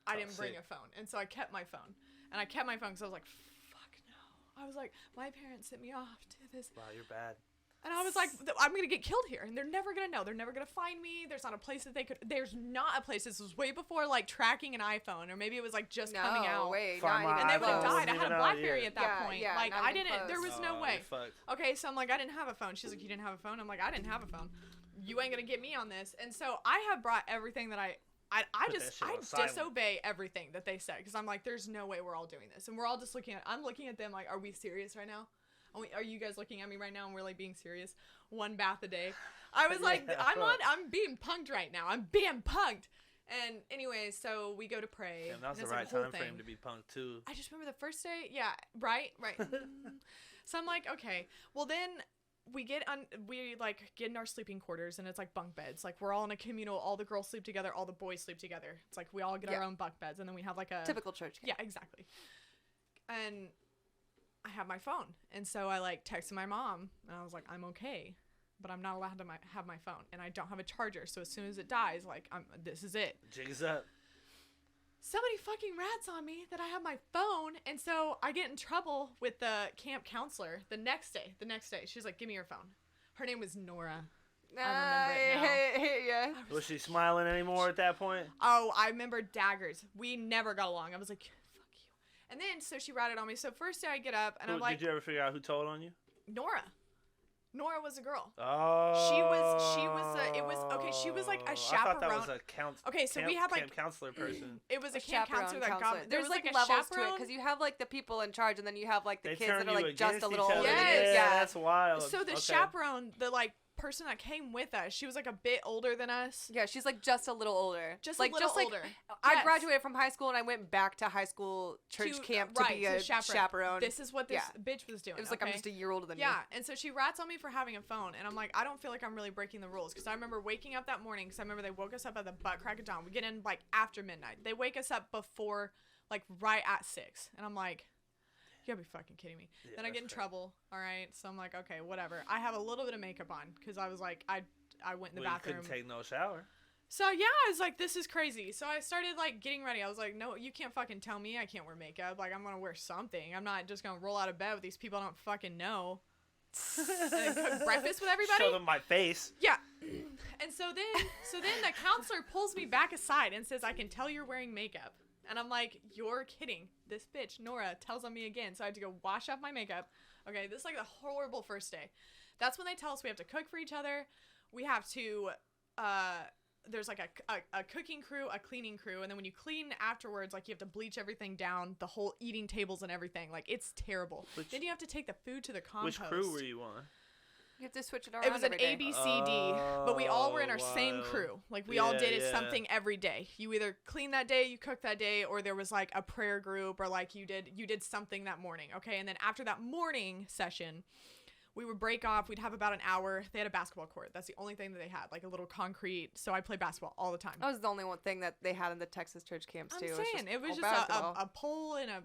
I didn't bring a phone, and so I kept my phone. And I kept my phone because I was like, fuck no. I was like, my parents sent me off to this. Wow, you're bad. And I was like, I'm going to get killed here. And they're never going to know. They're never going to find me. There's not a place that they could. There's not a place. This was way before like tracking an iPhone. Or maybe it was like just coming out. Wait, and they would have died. I had a BlackBerry at that point. Yeah, like I didn't. There was no way. Fucked. Okay, so I'm like, I didn't have a phone. She's like, you didn't have a phone? I'm like, I didn't have a phone. You ain't going to get me on this. And so I have brought everything that I I disobey everything that they say because I'm like, there's no way we're all doing this, and we're all just I'm looking at them like, are we serious right now? Are you guys looking at me right now and we're like being serious? One bath a day. I was like, I'm being punked right now. I'm being punked. And anyway, so we go to pray. Damn, that was the right time frame to be punked too. I just remember the first day. Yeah, right. So I'm like, okay. Well, then we get in our sleeping quarters, and it's like bunk beds. Like we're all in a communal. All the girls sleep together. All the boys sleep together. It's like we all get our own bunk beds, and then we have like a typical church camp. Yeah, exactly. And I have my phone, and so I like texted my mom, and I was like, I'm okay, but I'm not allowed to have my phone, and I don't have a charger. So as soon as it dies, like this is it. Jig is up. Somebody fucking rats on me that I have my phone, and so I get in trouble with the camp counselor the next day. She's like, give me your phone. Her name was Nora. I remember it now. Yeah. Was she smiling anymore at that point? Oh, I remember daggers. We never got along. I was like, fuck you. And then, so she ratted on me. So first day I get up, and I'm like... Did you ever figure out who told on you? Nora was a girl. Oh. She was like a chaperone. I thought that was a okay, so we had like camp counselor person. It was a camp counselor that got. There's like levels to it because you have like the people in charge, and then you have like the kids that are like just a little older. Yes. Yeah, that's wild. So the chaperone, the like person that came with us, she was like a bit older than us. Yeah, she's like just a little older. Just a little older. I graduated from high school and I went back to high school church camp to be a chaperone. This is what this bitch was doing. It was like I'm just a year older than you. Yeah, and so she rats on me for having a phone, and I'm like, I don't feel like I'm really breaking the rules because I remember waking up that morning because I remember they woke us up at the butt crack of dawn. We get in like after midnight. They wake us up before like right at 6, and I'm like, you gotta be fucking kidding me. Yeah, then I get in trouble. All right. So I'm like, okay, whatever. I have a little bit of makeup on because I was like, I went in the bathroom. You couldn't take no shower. So yeah, I was like, this is crazy. So I started like getting ready. I was like, no, you can't fucking tell me I can't wear makeup. Like I'm gonna wear something. I'm not just gonna roll out of bed with these people I don't fucking know. And cook breakfast with everybody. Show them my face. Yeah. And so then the counselor pulls me back aside and says, I can tell you're wearing makeup. And I'm like, you're kidding. This bitch, Nora, tells on me again. So I had to go wash off my makeup. Okay, this is like a horrible first day. That's when they tell us we have to cook for each other. We have to, there's like a cooking crew, a cleaning crew. And then when you clean afterwards, like you have to bleach everything down, the whole eating tables and everything. Like it's terrible. Then you have to take the food to the compost. Which crew were you on? You have to switch it around. It was an A, B, C, D, but we all were in our same crew. Like we all did something every day. You either clean that day, you cook that day, or there was like a prayer group, or like you did something that morning. Okay, and then after that morning session, we would break off. We'd have about an hour. They had a basketball court. That's the only thing that they had, like a little concrete. So I played basketball all the time. That was the only one thing that they had in the Texas church camps too. I'm saying it was just a pole and a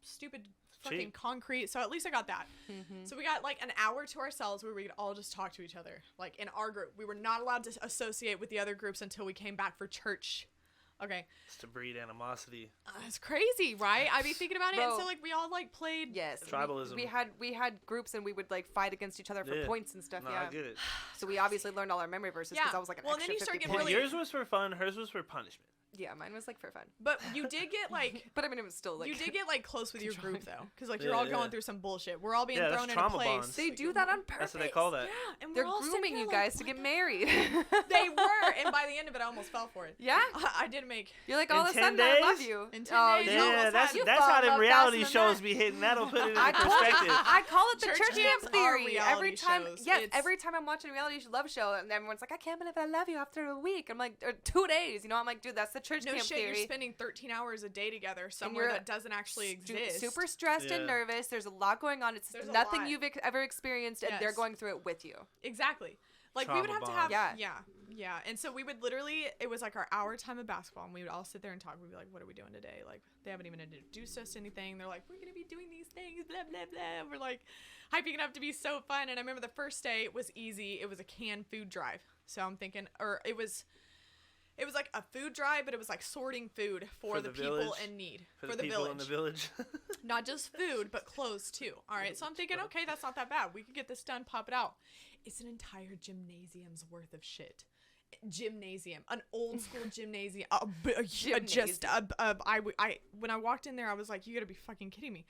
stupid fucking concrete. So at least I got that. Mm-hmm. So we got like an hour to ourselves where we could all just talk to each other. Like in our group, we were not allowed to associate with the other groups until we came back for church. Okay. Just to breed animosity. It's crazy, right? I'd be thinking about it. And so like we all like played. Yes. Tribalism. We had groups and we would like fight against each other for points and stuff. No, I get it. So we obviously learned all our memory verses because I was like an extra then you start 50 getting points. Yours was for fun. Hers was for punishment. Yeah, mine was like for fun. But you did get like. But I mean, it was still like. You did get like close with your group though, because like you're all going through some bullshit. We're all being thrown in a place. Bonds. They do that on purpose. That's what they call that. Yeah, and they're grooming you guys to get married. They were, and by the end of it, I almost fell for it. Yeah, I didn't make. You're like all of a sudden I love you. In 10 days, yeah, that's how them reality shows be hitting. That'll put it in perspective. I call it the church camp theory. Every time, every time I'm watching a reality love show, and everyone's like, I can't believe I love you after a week. I'm like, or 2 days. You know, I'm like, dude, that's the church camp theory. You're spending 13 hours a day together somewhere that doesn't actually exist. Super stressed and nervous. There's a lot going on. It's nothing you've ever experienced, and they're going through it with you. Exactly. Like we would have to have and so we would literally, it was like our hour time of basketball, and we would all sit there and talk. We'd be like, what are we doing today? Like they haven't even introduced us to anything. They're like, we're gonna be doing these things, blah blah blah. We're like hyping it up to be so fun. And I remember the first day was easy. It was a canned food drive. So I'm thinking, or it was like a food drive, but it was like sorting food for the people in need. For the people in the village. Not just food, but clothes too. All right. So I'm thinking, okay, that's not that bad. We could get this done, pop it out. It's an entire gymnasium's worth of shit. Gymnasium, an old school gymnasium. When I walked in there, I was like, you gotta be fucking kidding me.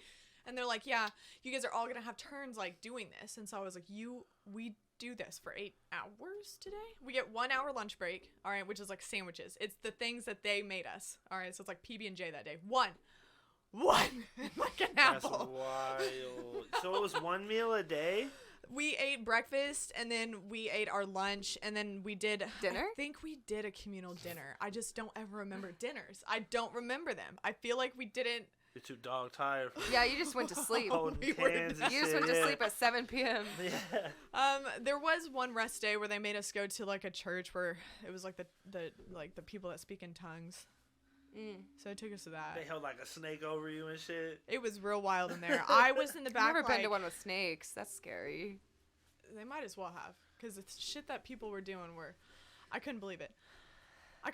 And they're like, yeah, you guys are all gonna have turns like doing this. And so I was like, we do this for 8 hours today? We get 1 hour lunch break, all right, which is like sandwiches. It's the things that they made us, all right? So it's like PB&J that day. One, like an apple. That's wild. So it was one meal a day? We ate breakfast, and then we ate our lunch, and then we did dinner. I think we did a communal dinner. I just don't ever remember dinners. I don't remember them. I feel like we didn't. You're too dog tired. Yeah, you just went to sleep. You just went to sleep at 7 p.m. Yeah. There was one rest day where they made us go to like a church where it was like the people that speak in tongues. So it took us to that. They held like a snake over you and shit. It was real wild in there. I was in the back. I've never been to one with snakes. That's scary. They might as well have, because the shit that people were doing I couldn't believe it. I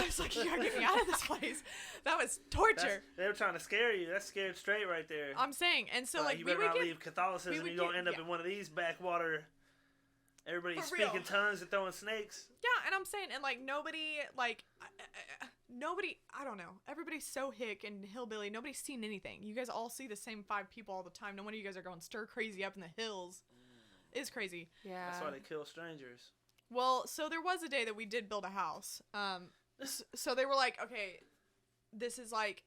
was like, you gotta get me out of this place. That was torture. They were trying to scare you. That's scared straight right there. I'm saying, and so like you better not leave Catholicism. You're gonna end up in one of these backwater. Everybody speaking tongues and throwing snakes. Yeah, and I'm saying, and like nobody, I don't know. Everybody's so hick and hillbilly. Nobody's seen anything. You guys all see the same 5 people all the time. No wonder you guys are going stir crazy up in the hills. It's crazy. Yeah. That's why they kill strangers. Well, so there was a day that we did build a house. So they were like, okay, this is like,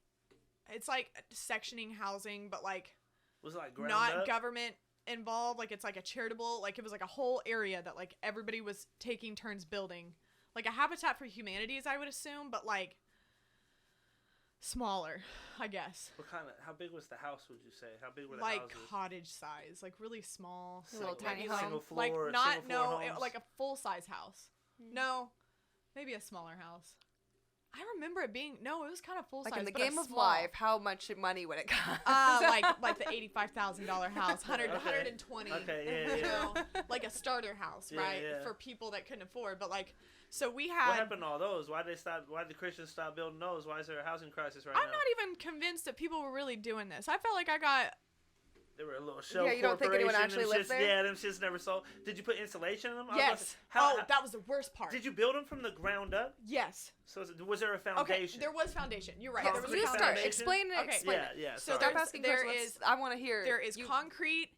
it's like sectioning housing, but like, was it like ground not up? Government involved. Like it's like a charitable, like it was like a whole area that like everybody was taking turns building, like a Habitat for Humanities, I would assume, but like smaller, I guess. How big was the house, would you say? How big were the like houses? cottage size, like really small. A little tiny like, home. Like like a full size house. No, maybe a smaller house. I remember it being, it was kind of full size. Like in the game of life, how much money would it cost? Like the $85,000 house, 120. Okay, yeah. You know, like a starter house, right? Yeah. For people that couldn't afford. But like, so we had. What happened to all those? Why did the Christians stop building those? Why is there a housing crisis right now? I'm not even convinced that people were really doing this. I felt like I got. They were a little show. Yeah, you don't think anyone actually lives there? Yeah, them shits never sold. Did you put insulation in them? Yes. That was the worst part. Did you build them from the ground up? Yes. So was there a foundation? Okay, there was foundation. You're right. Yes, there was you a start. foundation. Explain it. Okay. Explain it. Yeah. So stop asking questions. I want to hear. There is concrete,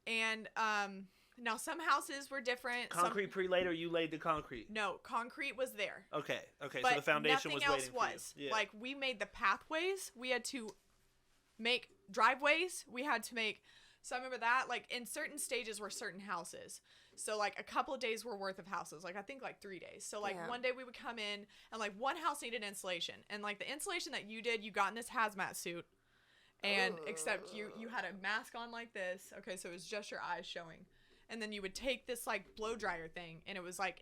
and now some houses were different. Concrete pre-laid, or you laid the concrete? No, concrete was there. Okay. But So the foundation was waiting for you. Yeah. Like we made the pathways. We had to make driveways. We had to make. So I remember that, like, in certain stages were certain houses. So, like, a couple of days were worth of houses. Like, I think, like, 3 days. So, like, one day we would come in, and, like, one house needed insulation. And, like, the insulation that you did, you got in this hazmat suit. And, except you had a mask on like this. Okay, so it was just your eyes showing. And then you would take this, like, blow dryer thing, and it was, like,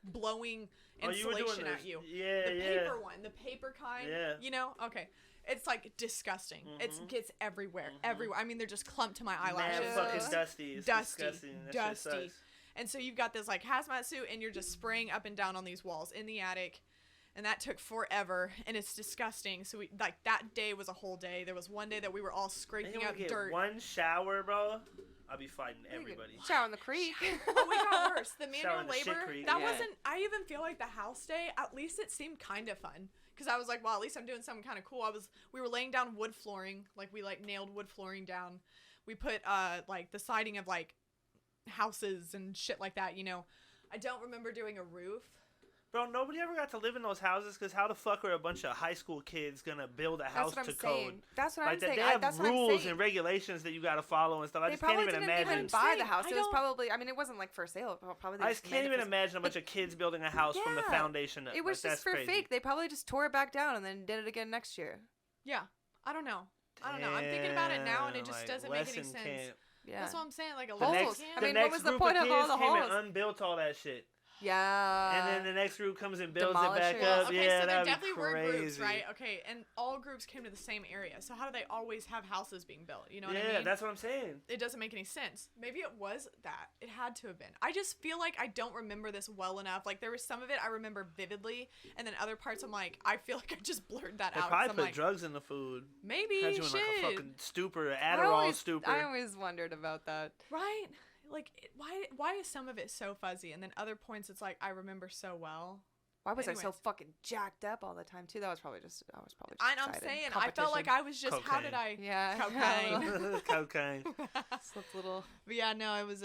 blowing insulation at you. Yeah, the paper one. The paper kind. Yeah. You know? Okay. It's like disgusting. It gets everywhere. Everywhere. I mean, they're just clumped to my eyelashes. Man, fucking dusty. It's disgusting. Dusty. And so you've got this like hazmat suit, and you're just spraying up and down on these walls in the attic, and that took forever, and it's disgusting. So we like that day was a whole day. There was one day that we were all scraping up dirt. One shower, bro. I'll be fighting everybody. Shower in the creek. Oh, we got worse. The manual labor. That Yeah. wasn't. I even feel like the house day. At least it seemed kind of fun. Because I was like, well, at least I'm doing something kind of cool. We were laying down wood flooring. Like, we, like, nailed wood flooring down. We put, like, the siding of, like, houses and shit like that, you know. I don't remember doing a roof. Bro, nobody ever got to live in those houses because how the fuck are a bunch of high school kids gonna build a house to code? That's what I'm saying. They have rules and regulations that you gotta follow and stuff. I just can't even imagine. They probably didn't even buy the house. It was probably, I mean, it wasn't like for sale. Probably I just can't even imagine a bunch of kids building a house from the foundation up. It was just for fake. They probably just tore it back down and then did it again next year. Yeah. I don't know. I'm thinking about it now and it just doesn't make any sense. Yeah. That's what I'm saying. Like a holes. I mean, what was the point of all the holes? Came and unbuilt all that shit. Yeah. And then the next group comes and builds it back up. Okay, yeah, so there that'd definitely be crazy. were groups, right? Okay, and all groups came to the same area. So how do they always have houses being built? You know what I mean? Yeah, that's what I'm saying. It doesn't make any sense. Maybe it was that. It had to have been. I just feel like I don't remember this well enough. Like, there was some of it I remember vividly, and then other parts I'm like, I feel like I just blurred that out. They probably put drugs in the food. Maybe. Had you in like a fucking stupor, Adderall stupor. I always wondered about that. Right? Like, why is some of it so fuzzy, and then other points it's like I remember so well. Why was I so fucking jacked up all the time too? I was probably just I'm saying, I felt like I was just, cocaine. how did I? Yeah. Cocaine. Cocaine. Slipped a little. But yeah, no, it was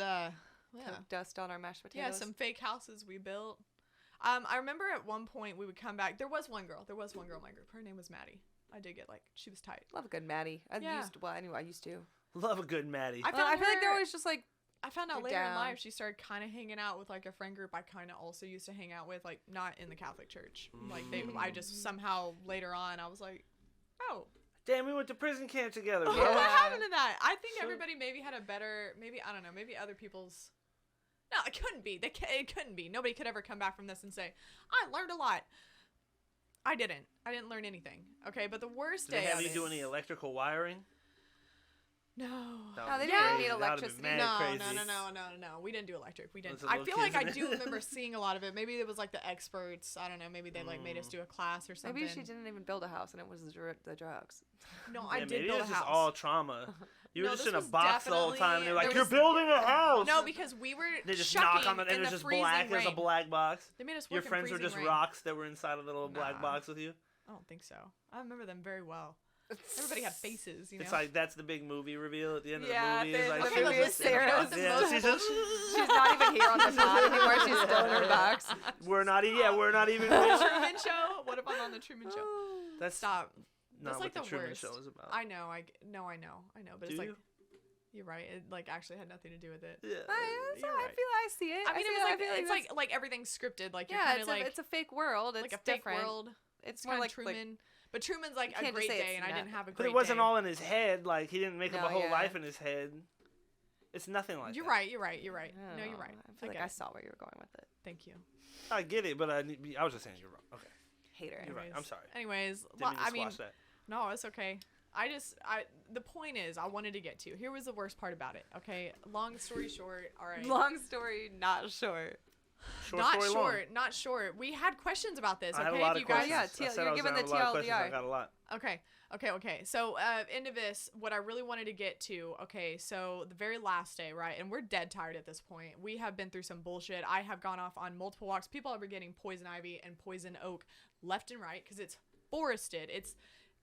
dust on our mashed potatoes. Yeah, some fake houses we built. I remember at one point we would come back. There was one girl in my group. Her name was Maddie. I did get she was tight. Love a good Maddie. I used to. Love a good Maddie. I feel like they're always just like. I found out later in life she started kind of hanging out with a friend group I kind of also used to hang out with, not in the Catholic Church. I just somehow later on I was like, oh. Damn, we went to prison camp together, bro. What happened to that? I think everybody maybe had a better, I don't know, maybe other people's. No, it couldn't be. It couldn't be. Nobody could ever come back from this and say, I learned a lot. I didn't learn anything. Okay, but the worst day. Did they have you do any electrical wiring? No. They didn't need electricity. No. We didn't do electric. We didn't. I feel like I do remember seeing a lot of it. Maybe it was the experts. I don't know. Maybe they made us do a class or something. Maybe she didn't even build a house and it was the drugs. No, I did build a house. Maybe it was just all trauma. You were just in a box the whole time, and they're like, "You're building a house." No, because we were. They just knock on it, and it was just black as a black box. They made us. Your friends were just rocks that were inside of the little black box with you. I don't think so. I remember them very well. Everybody had faces, you know. It's that's the big movie reveal at the end of the movie. The movie is Sarah. She's not even here on the pod anymore. She's still in her box. We're not even. The Truman Show. What if I'm on the Truman Show? Stop. That's what the Truman worst. Show is about. I know. But it's you're right. It actually had nothing to do with it. Yeah. I feel I see it. I mean, it's like everything's scripted. It's a fake world. It's a different. fake world. It's more more like Truman. But Truman's a great day, and I didn't have a great day. But it wasn't all in his head. He didn't make up a whole life in his head. It's nothing like that. You're right. No, you're right. I feel like I saw where you were going with it. Thank you. I get it, but I was just saying you're wrong. Okay. Hater. You're right. I'm sorry. Anyways, that. No, it's okay. The point is, I wanted to get to. Here was the worst part about it. Okay, long story short. All right. Long story, not short. Not short. We had questions about this. I okay, had a lot of questions. You're giving the TLDR. I got a lot. Okay. So, into this, what I really wanted to get to. Okay, so the very last day, right? And we're dead tired at this point. We have been through some bullshit. I have gone off on multiple walks. People are getting poison ivy and poison oak left and right because it's forested. It's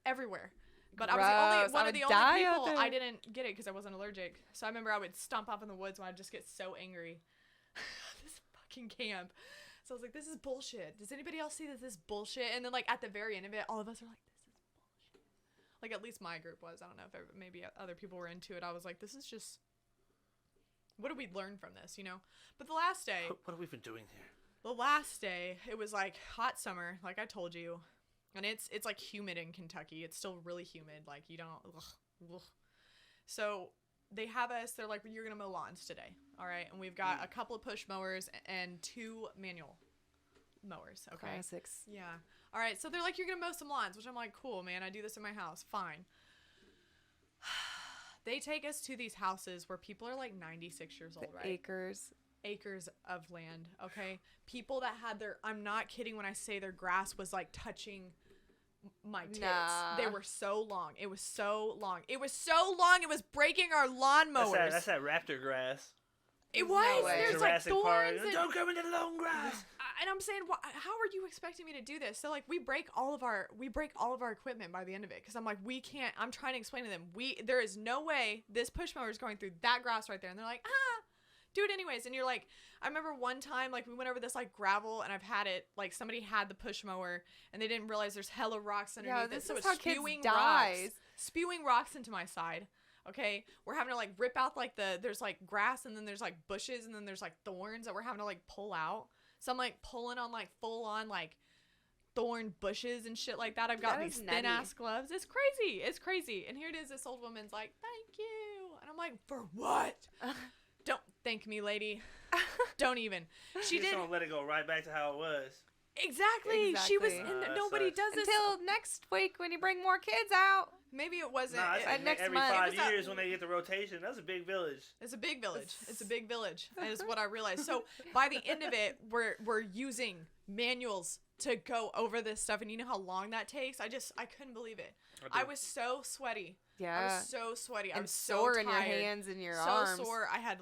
everywhere. But I was one of the only people I didn't get it because I wasn't allergic. So I remember I would stomp off in the woods when I'd just get so angry. This fucking camp. So I was like, this is bullshit. Does anybody else see that this is bullshit? And then at the very end of it, all of us are like, this is bullshit. At least my group was. I don't know if maybe other people were into it. I was like, this is just, what did we learn from this, you know? But the last day. What have we been doing here? The last day, it was hot summer, like I told you. And it's humid in Kentucky. It's still really humid. You don't. Ugh. So they have us. They're like, you're gonna mow lawns today, all right? And we've got a couple of push mowers and 2 manual mowers. Okay. Classics. Yeah. All right. So they're like, you're gonna mow some lawns, which I'm like, cool, man. I do this in my house. Fine. They take us to these houses where people are 96 years old, right? Acres of land. Okay. People that had I'm not kidding when I say their grass was touching my tits. Nah. They were so long. It was so long. It was breaking our lawnmowers. That's that raptor grass. It was. No way. There's Jurassic thorns. Park. Don't go into the long grass. And I'm saying, how are you expecting me to do this? So we break all of our equipment by the end of it because I'm like, we can't. I'm trying to explain to them, there is no way this push mower is going through that grass right there. And they're like, do it anyways. And you're like, I remember one time we went over this gravel and I've had it somebody had the push mower and they didn't realize there's hella rocks underneath it, so it's spewing rocks into my side. Okay, we're having to rip out there's grass and then there's bushes and then there's thorns that we're having to pull out. So I'm pulling on full on thorn bushes and shit like that. I've got these thin ass gloves. It's crazy. And here it is. This old woman's like, thank you, and I'm like, for what? Don't thank me, lady. Don't even. She didn't. Don't let it go right back to how it was. Exactly. She was. Nobody does this until next week when you bring more kids out. Maybe it wasn't. Next every month. 5 years when they get the rotation. That's a big village. It's a big village. That is what I realized. So by the end of it, we're using manuals to go over this stuff, and you know how long that takes. I couldn't believe it. I was so sweaty. Yeah. I was so sweaty. I was sore so in your tired, hands and your arms. So sore. I had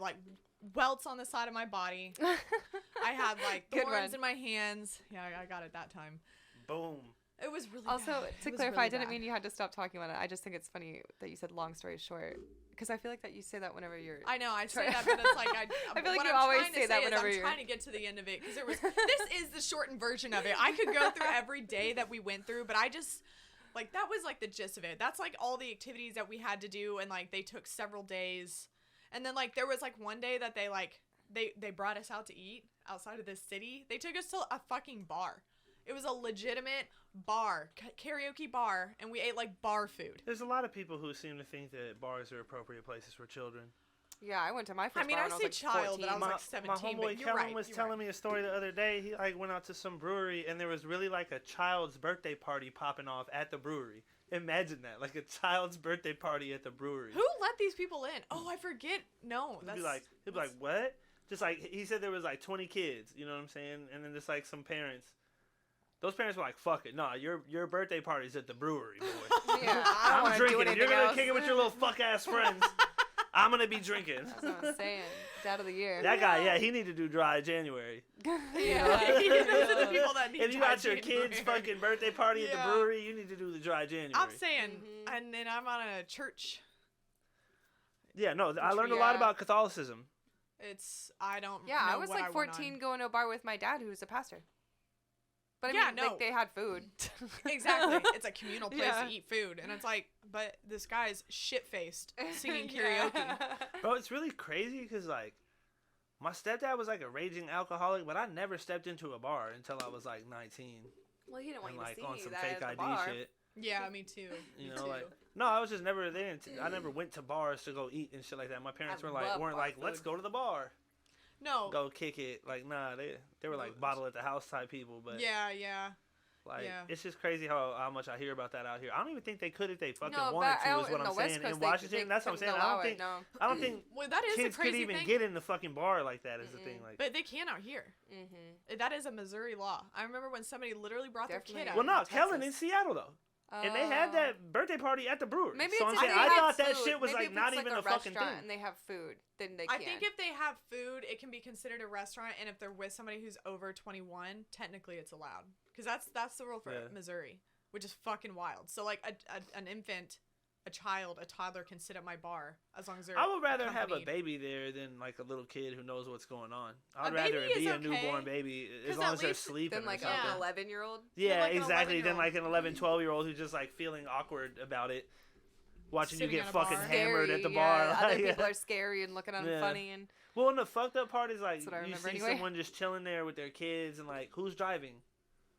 welts on the side of my body. I had like thorns in my hands. Yeah, I got it that time. Boom. It was really also bad. To clarify, I didn't mean you had to stop talking about it. I just think it's funny that you said long story short, because I feel like that you say that whenever you're. I know I say that, but it's like I feel like what you I'm always trying say to that say whenever is you're. I'm trying to get to the end of it because this is the shortened version of it. I could go through every day that we went through, but I just like that was like the gist of it. That's like all the activities that we had to do, and like they took several days, and then like there was like one day that they brought us out to eat outside of this city. They took us to a fucking bar. It was a legitimate bar, karaoke bar, and we ate like bar food. There's a lot of people who seem to think that bars are appropriate places for children. Yeah, I went to my first bar when I was like child, 14. but I was like 17. My homeboy Kevin was telling me a story the other day. He like went out to some brewery, and there was really like a child's birthday party popping off at the brewery. Imagine that, like a child's birthday party at the brewery. Who let these people in? Oh, I forget. No, he'd be like, what? Just like he said, there was like 20 kids. You know what I'm saying? And then just like some parents. Those parents were like, fuck it. Nah, your birthday party's at the brewery, boy. Yeah, I'm drinking. If you're going to kick it with your little fuck-ass friends, I'm going to be drinking. That's what I'm saying. Dad of the year. That guy, yeah, he need to do dry January. Yeah. Those are the people that need if you got your kid's fucking birthday party at the brewery, you need to do the dry January. I'm saying, and then I'm on a church. Yeah, no, I learned a lot about Catholicism. I don't know I was what like 14 going to a bar with my dad who's a pastor. But I mean, like, they had food. Exactly. It's a communal place to eat food. And it's like, but this guy's shit-faced singing karaoke. Bro, it's really crazy because, like, my stepdad was, like, a raging alcoholic, but I never stepped into a bar until I was, like, 19. Well, he didn't want you to see on some that fake at the ID bar. shit. Yeah, me too. You know, like, no, I was just never there. I never went to bars to go eat and shit like that. My parents weren't like, let's go to the bar. No. Go kick it. Like, nah, they were like bottle at the house type people. But yeah. Like, it's just crazy how much I hear about that out here. I don't even think they could if they fucking wanted to, is what I'm saying. In Washington, that's what I'm saying. I don't think well, that is kids a crazy could even thing. get in the fucking bar like that is the thing. Like, but they can out here. That is a Missouri law. I remember when somebody literally brought their kid out. Well, no, Kellen in Seattle, though. And they had that birthday party at the brewery. Maybe so it's I thought that shit was maybe like not even a fucking thing. And they have food, then they can. I think if they have food, it can be considered a restaurant, and if they're with somebody who's over 21, technically it's allowed. Because that's the rule for Missouri, which is fucking wild. So like an infant, a toddler can sit at my bar as long as they're. I would rather have a baby there than like a little kid who knows what's going on. I'd rather it be a newborn baby as long as they're sleeping. Than like an 11-year-old. Yeah, like exactly. Then like an 11, 12-year-old who's just like feeling awkward about it, watching you get fucking hammered at the bar. Yeah, other people are scary and looking at them funny and. Well, and the fucked up part is like you see anyway. someone just chilling there with their kids and like who's driving.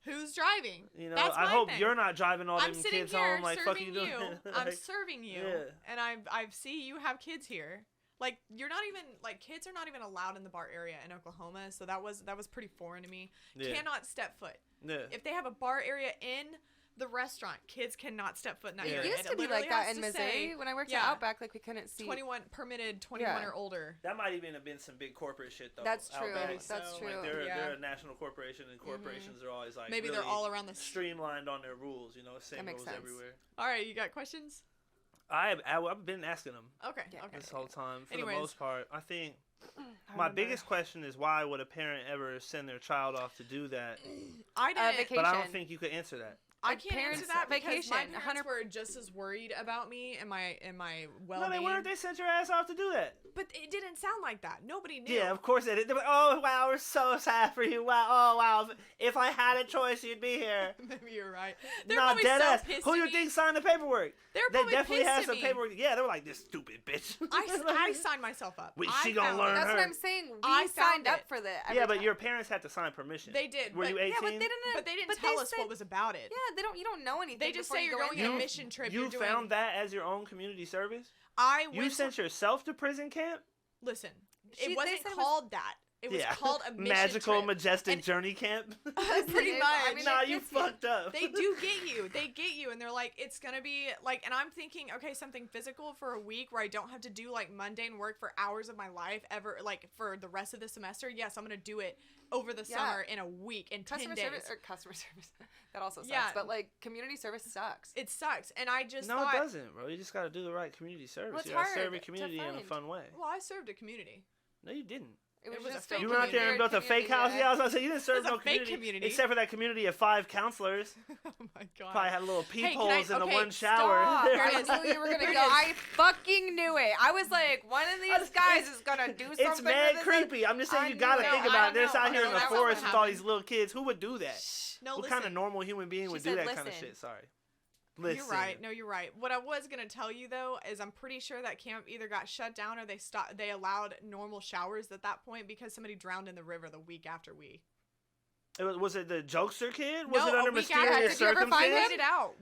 Who's driving? You know, that's I hope you're not driving all them kids home. Like, fuck you doing? I'm serving you, and I see you have kids here. Like, you're not even like kids are not even allowed in the bar area in Oklahoma, so that was pretty foreign to me. Yeah. Cannot step foot. Yeah. If they have a bar area in the restaurant, kids cannot step foot in that area. It used to be like that in Missouri. When I worked at Outback, like we couldn't see 21 or older. That might even have been some big corporate shit though. That's true. Outback. That's true. Like they're a national corporation, and corporations are always like maybe really they're all around the streamlined on their rules. You know, same rules everywhere. All right, you got questions? I've been asking them. Okay. This whole time, for the most part, I think my biggest question is why would a parent ever send their child off to do that? I didn't. Vacation. But I don't think you could answer that. I can't answer that because vacation. my parents were just as worried about me and my well-being. No, they weren't. They sent your ass off to do that. But it didn't sound like that. Nobody knew. Yeah, of course they did. They were like, oh, wow, we're so sad for you. Wow, oh, wow. If I had a choice, you'd be here. Maybe you're right. No, dead ass. Who you think signed the paperwork? They definitely had some paperwork. Yeah, they were like, this stupid bitch. I signed myself up. She gonna learn That's her. what I'm saying. We signed up for that. Yeah, but your parents had to sign permission. They did. Were you 18? Yeah, but they didn't tell us what was about it. Yeah, you don't know anything. They just say you're going on a mission trip. You found that as your own community service? You sent yourself to prison camp? Listen, it wasn't called that. It was called a mission magical, trip. majestic journey camp. Pretty much. I mean, nah, you fucked up. They do get you. They get you, and they're like, it's gonna be like, and I'm thinking, okay, something physical for a week where I don't have to do like mundane work for hours of my life ever, like for the rest of the semester. Yes, I'm gonna do it over the summer in a week in 10 days. Customer service. That also sucks. But like community service sucks. It sucks, and I just it doesn't, bro. You just gotta do the right community service. You gotta serve your community in a fun way. Well, I served a community. No, you didn't. It was was just a fake You went out there and built a fake house. Yeah, I was gonna say you didn't serve no community, except for that community of 5 counselors. Oh my god. Probably had little peepholes in the Okay, one shower. stop. I knew you were gonna go. I fucking knew it. I was like, one of these guys is gonna do something. It's mad creepy. I'm just saying you gotta think about it. They're out here in the forest with all these little kids. Who would do that? No, what kind of normal human being would do that kind of shit? Sorry. Listen. You're right. No, you're right. What I was gonna tell you though is I'm pretty sure that camp either got shut down or they allowed normal showers at that point because somebody drowned in the river the week after we. Was it the jokester kid? Was No, it under mysterious circumstances?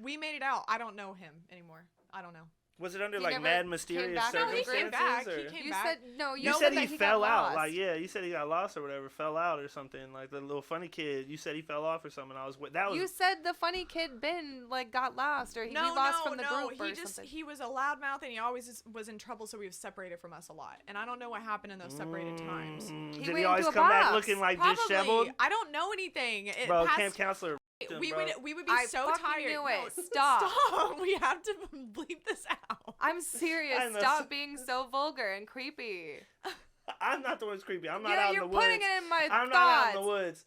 We made it out. I don't know him anymore. I don't know. Was it under like mad mysterious circumstances? No, he came back. Or? He came you back. said no. You said he fell out. Like you said he got lost or whatever, fell out or something. Like the little funny kid. You said he fell off or something. You said the funny kid Ben like got lost or he lost from the group or something. He was a loudmouth and he always was in trouble, so he was separated from us a lot. And I don't know what happened in those separated times. Did he always come back looking like disheveled? I don't know anything. Bro, camp counselor. We would be so tired. Knew it. No, Stop. We have to bleep this out. I'm serious. Stop being so vulgar and creepy. I'm not the one who's creepy. I'm not out in the woods. You're putting it in my thoughts. I'm not out in the woods.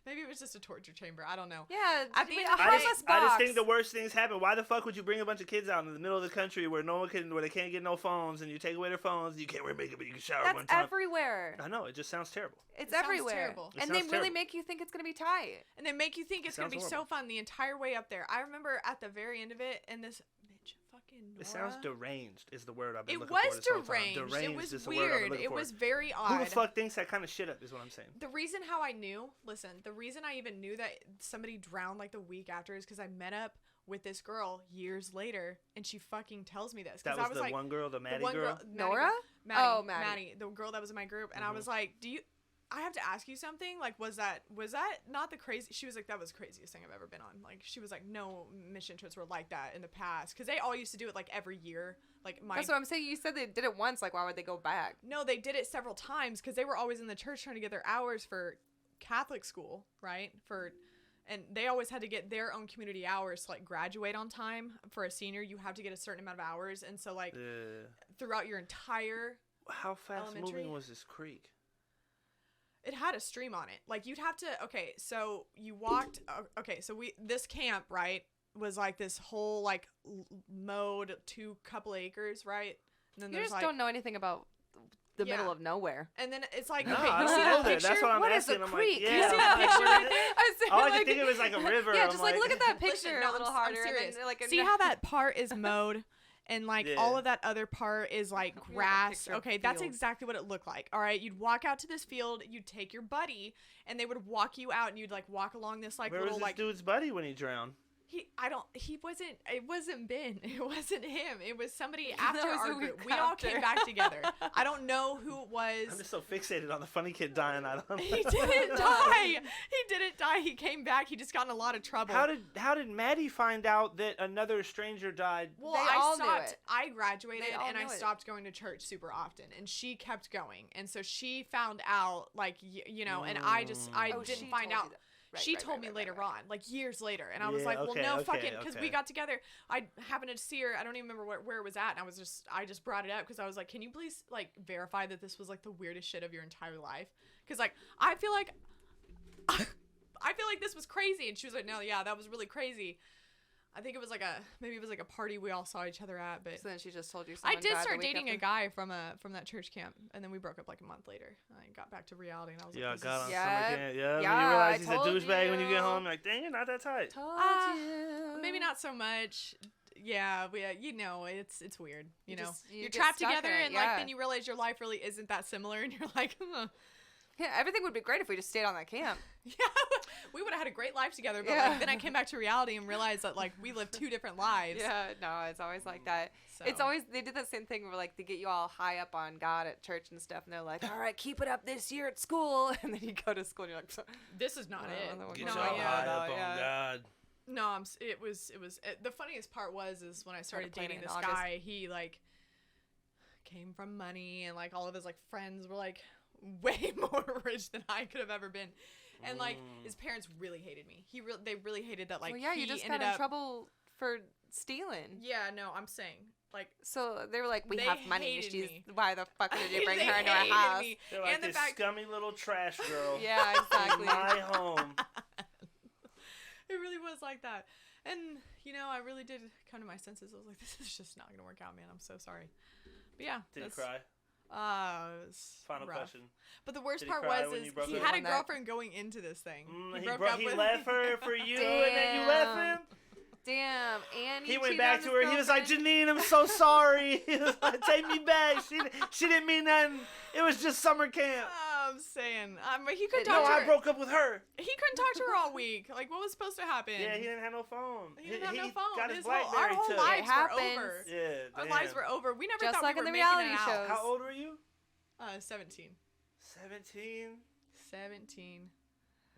Maybe it was just a torture chamber. I don't know. Yeah, I mean, I just think the worst things happen. Why the fuck would you bring a bunch of kids out in the middle of the country where they can't get no phones, and you take away their phones, you can't wear makeup, but you can shower one time. That's everywhere. I know, it just sounds terrible. It's everywhere. Terrible. And they really make you think it's gonna be tight. And they make you think it's gonna be so fun the entire way up there. I remember at the very end of it, and this bitch fucking Nora. It sounds deranged is the word I've been looking for this whole time. Deranged. It was is weird. The word I've been looking it for. was very odd. Who the fuck thinks that kind of shit up is what I'm saying. The reason how I knew, the reason I even knew that somebody drowned like the week after is because I met up with this girl years later, and she fucking tells me this. That was the one girl, the Maddie girl? Nora? Maddie. The girl that was in my group. And I was like, I have to ask you something. Like, was that not the crazy? She was like, that was the craziest thing I've ever been on. Like, she was like, no mission trips were like that in the past. Because they all used to do it like every year. Like that's what I'm saying. You said they did it once. Like, why would they go back? No, they did it several times because they were always in the church trying to get their hours for Catholic school, right? And they always had to get their own community hours to like graduate on time. For a senior, you have to get a certain amount of hours. And so like throughout your entire how fast moving was this creek? It had a stream on it. Like you'd have to, so you walked, this camp, right, was like this whole like mowed 2 couple acres, right? And then you just don't know anything about the middle of nowhere. And then it's like, no, okay, you see that picture? That's what I'm asking. I'm like, yeah. You see that picture right there? All I can think of is like a river. Yeah, just like look at that picture a little harder. I'm serious. And then, see how that part is mowed? And like all of that other part is like grass. Okay, that's exactly what it looked like. All right, you'd walk out to this field, you'd take your buddy, and they would walk you out, and you'd like walk along this like little like. Where was this dude's buddy when he drowned? It wasn't Ben. It wasn't him. It was somebody after our group. We all came back together. I don't know who it was. I'm just so fixated on the funny kid dying. I don't. He didn't die. He didn't die. He came back. He just got in a lot of trouble. How did Maddie find out that another stranger died? Well, I graduated and I stopped going to church super often, and she kept going, and so she found out like and I didn't find out. She told me later on, like years later, and I was like, well, no, fucking, because we got together. I happened to see her. I don't even remember where it was at, and I just brought it up because I was like, can you please like verify that this was like the weirdest shit of your entire life? Because like I feel like this was crazy, and she was like, no, yeah, that was really crazy. I think it was like a party we all saw each other at, but so then she just told you. I did start dating a guy from that church camp, and then we broke up like a month later. I got back to reality, and I was like, got on summer camp. Yeah, when you realize he's a douchebag when you get home, you're like, dang, you're not that tight. Maybe not so much. Yeah, it's weird. You're trapped together, together, and like then you realize your life really isn't that similar, and you're like, Yeah, everything would be great if we just stayed on that camp. Yeah, we would have had a great life together, but like, then I came back to reality and realized that like we live 2 different lives. Yeah, no, it's always like that. So. It's always, they did that same thing where like they get you all high up on God at church and stuff, and they're like, all right, keep it up this year at school, and then you go to school and you're like, this is not it. Get high up on God. No, it was the funniest part is when I started dating this guy, he like came from money, and like all of his like friends were like way more rich than I could have ever been, and like his parents really hated me. They really hated that. Like, you just got in trouble for stealing. Yeah, no, I'm saying like. So they were like, we have money. Me. Why the fuck did you bring her into our house? Me. They're like this scummy little trash girl. Yeah, exactly. In my home. It really was like that. And, I really did come to my senses. I was like, this is just not going to work out, man. I'm so sorry. But yeah. Did he cry? It was Final rough. question. But the worst part was he had a girlfriend going into this thing. He left her for you, and then you left him? Damn, and he went back to her. He was like, Janine, I'm so sorry. He was like, take me back. She didn't mean nothing. It was just summer camp. I'm saying, he couldn't talk to her. I broke up with her. He couldn't talk to her all week. Like, what was supposed to happen? Yeah, he didn't have no phone. He didn't have no phone. Got his BlackBerry our whole lives were over. Yeah, our lives were over. We never just thought like we in were the making reality it shows. out. How old were you? 17. 17? 17.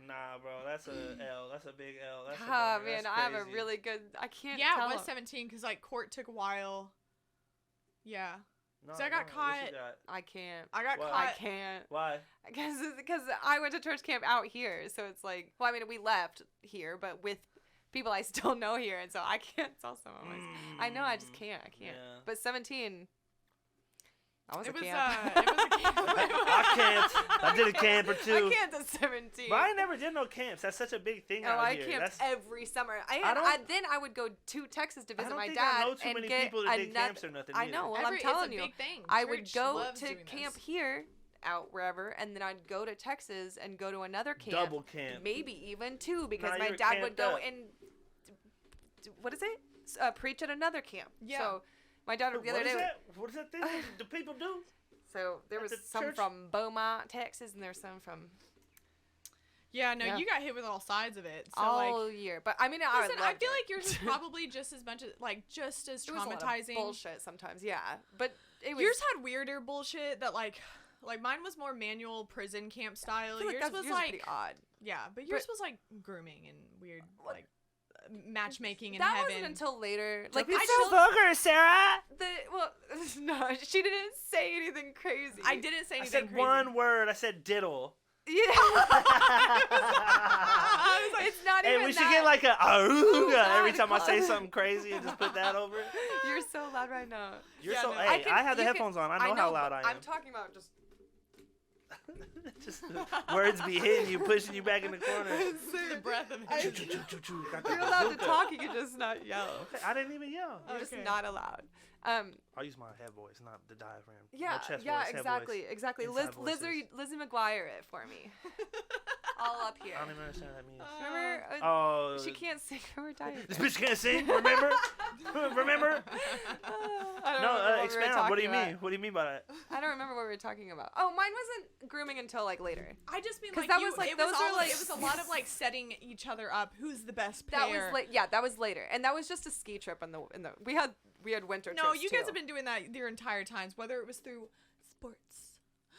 Nah, bro, that's a L. That's a big L. That's man, I have a really good. I can't. Yeah, tell it was 17 because like court took a while. Yeah. No, so I got caught. I can't. I got caught. I can't. Why? Because I went to church camp out here, so it's like, well, I mean, we left here, but with people I still know here, and so I can't tell some of myself. I know, I just can't. I can't. Yeah. But 17. I was a camp. It was a camp. I camped. I did a camp or two. I camped at 17. But I never did no camps. That's such a big thing out here. I camped every summer. Then I would go to Texas to visit my dad. I don't think I know too many people that did camps or nothing. I know. Well, I'm telling you, I would go to camp this. here, out wherever, and then I'd go to Texas and go to another camp. Double camp. Maybe even two, because my dad would go and what is it? Preach at another camp. Yeah. So my dad the other day. What is that thing do people do? So there was some church? from Beaumont, Texas, and there's some from. Yeah, no, you got hit with all sides of it. So all year, but I mean, I feel like yours is probably just as much as just as traumatizing. It was a lot of bullshit sometimes, yeah. But yours had weirder bullshit that like mine was more manual prison camp style. Yours was pretty odd. Yeah, but yours was like grooming and weird like matchmaking in that heaven. Wasn't until later. Like it's so vulgar, Sarah. No, she didn't say anything crazy. I didn't say anything crazy. I said one word. I said diddle. Yeah. I was like, it's not even. And we should get like a aruga every time I say something crazy and just put that over it. You're so loud right now. I have the headphones on. I know how loud I am. I'm talking about just. Just words be hitting you, pushing you back in the corner. The breath of it. You're allowed to talk, you can just not yell. Okay, I didn't even yell. You're just not allowed. I'll use my head voice, not the diaphragm. Yeah, no chest yeah, voice, exactly. Lizzie McGuire it for me. All up here. I don't even understand what that means. Remember? She can't sing her diaphragm. This bitch can't sing. Remember? Remember? No, expound. What do you mean? What do you mean by that? I don't remember what we were talking about. Oh, mine wasn't grooming until like later. I just mean like that was like it was a lot of like setting each other up. Who's the best pair? That was later, and that was just a ski trip in the we had winter trips. No, you guys have been doing that your entire times, whether it was through sports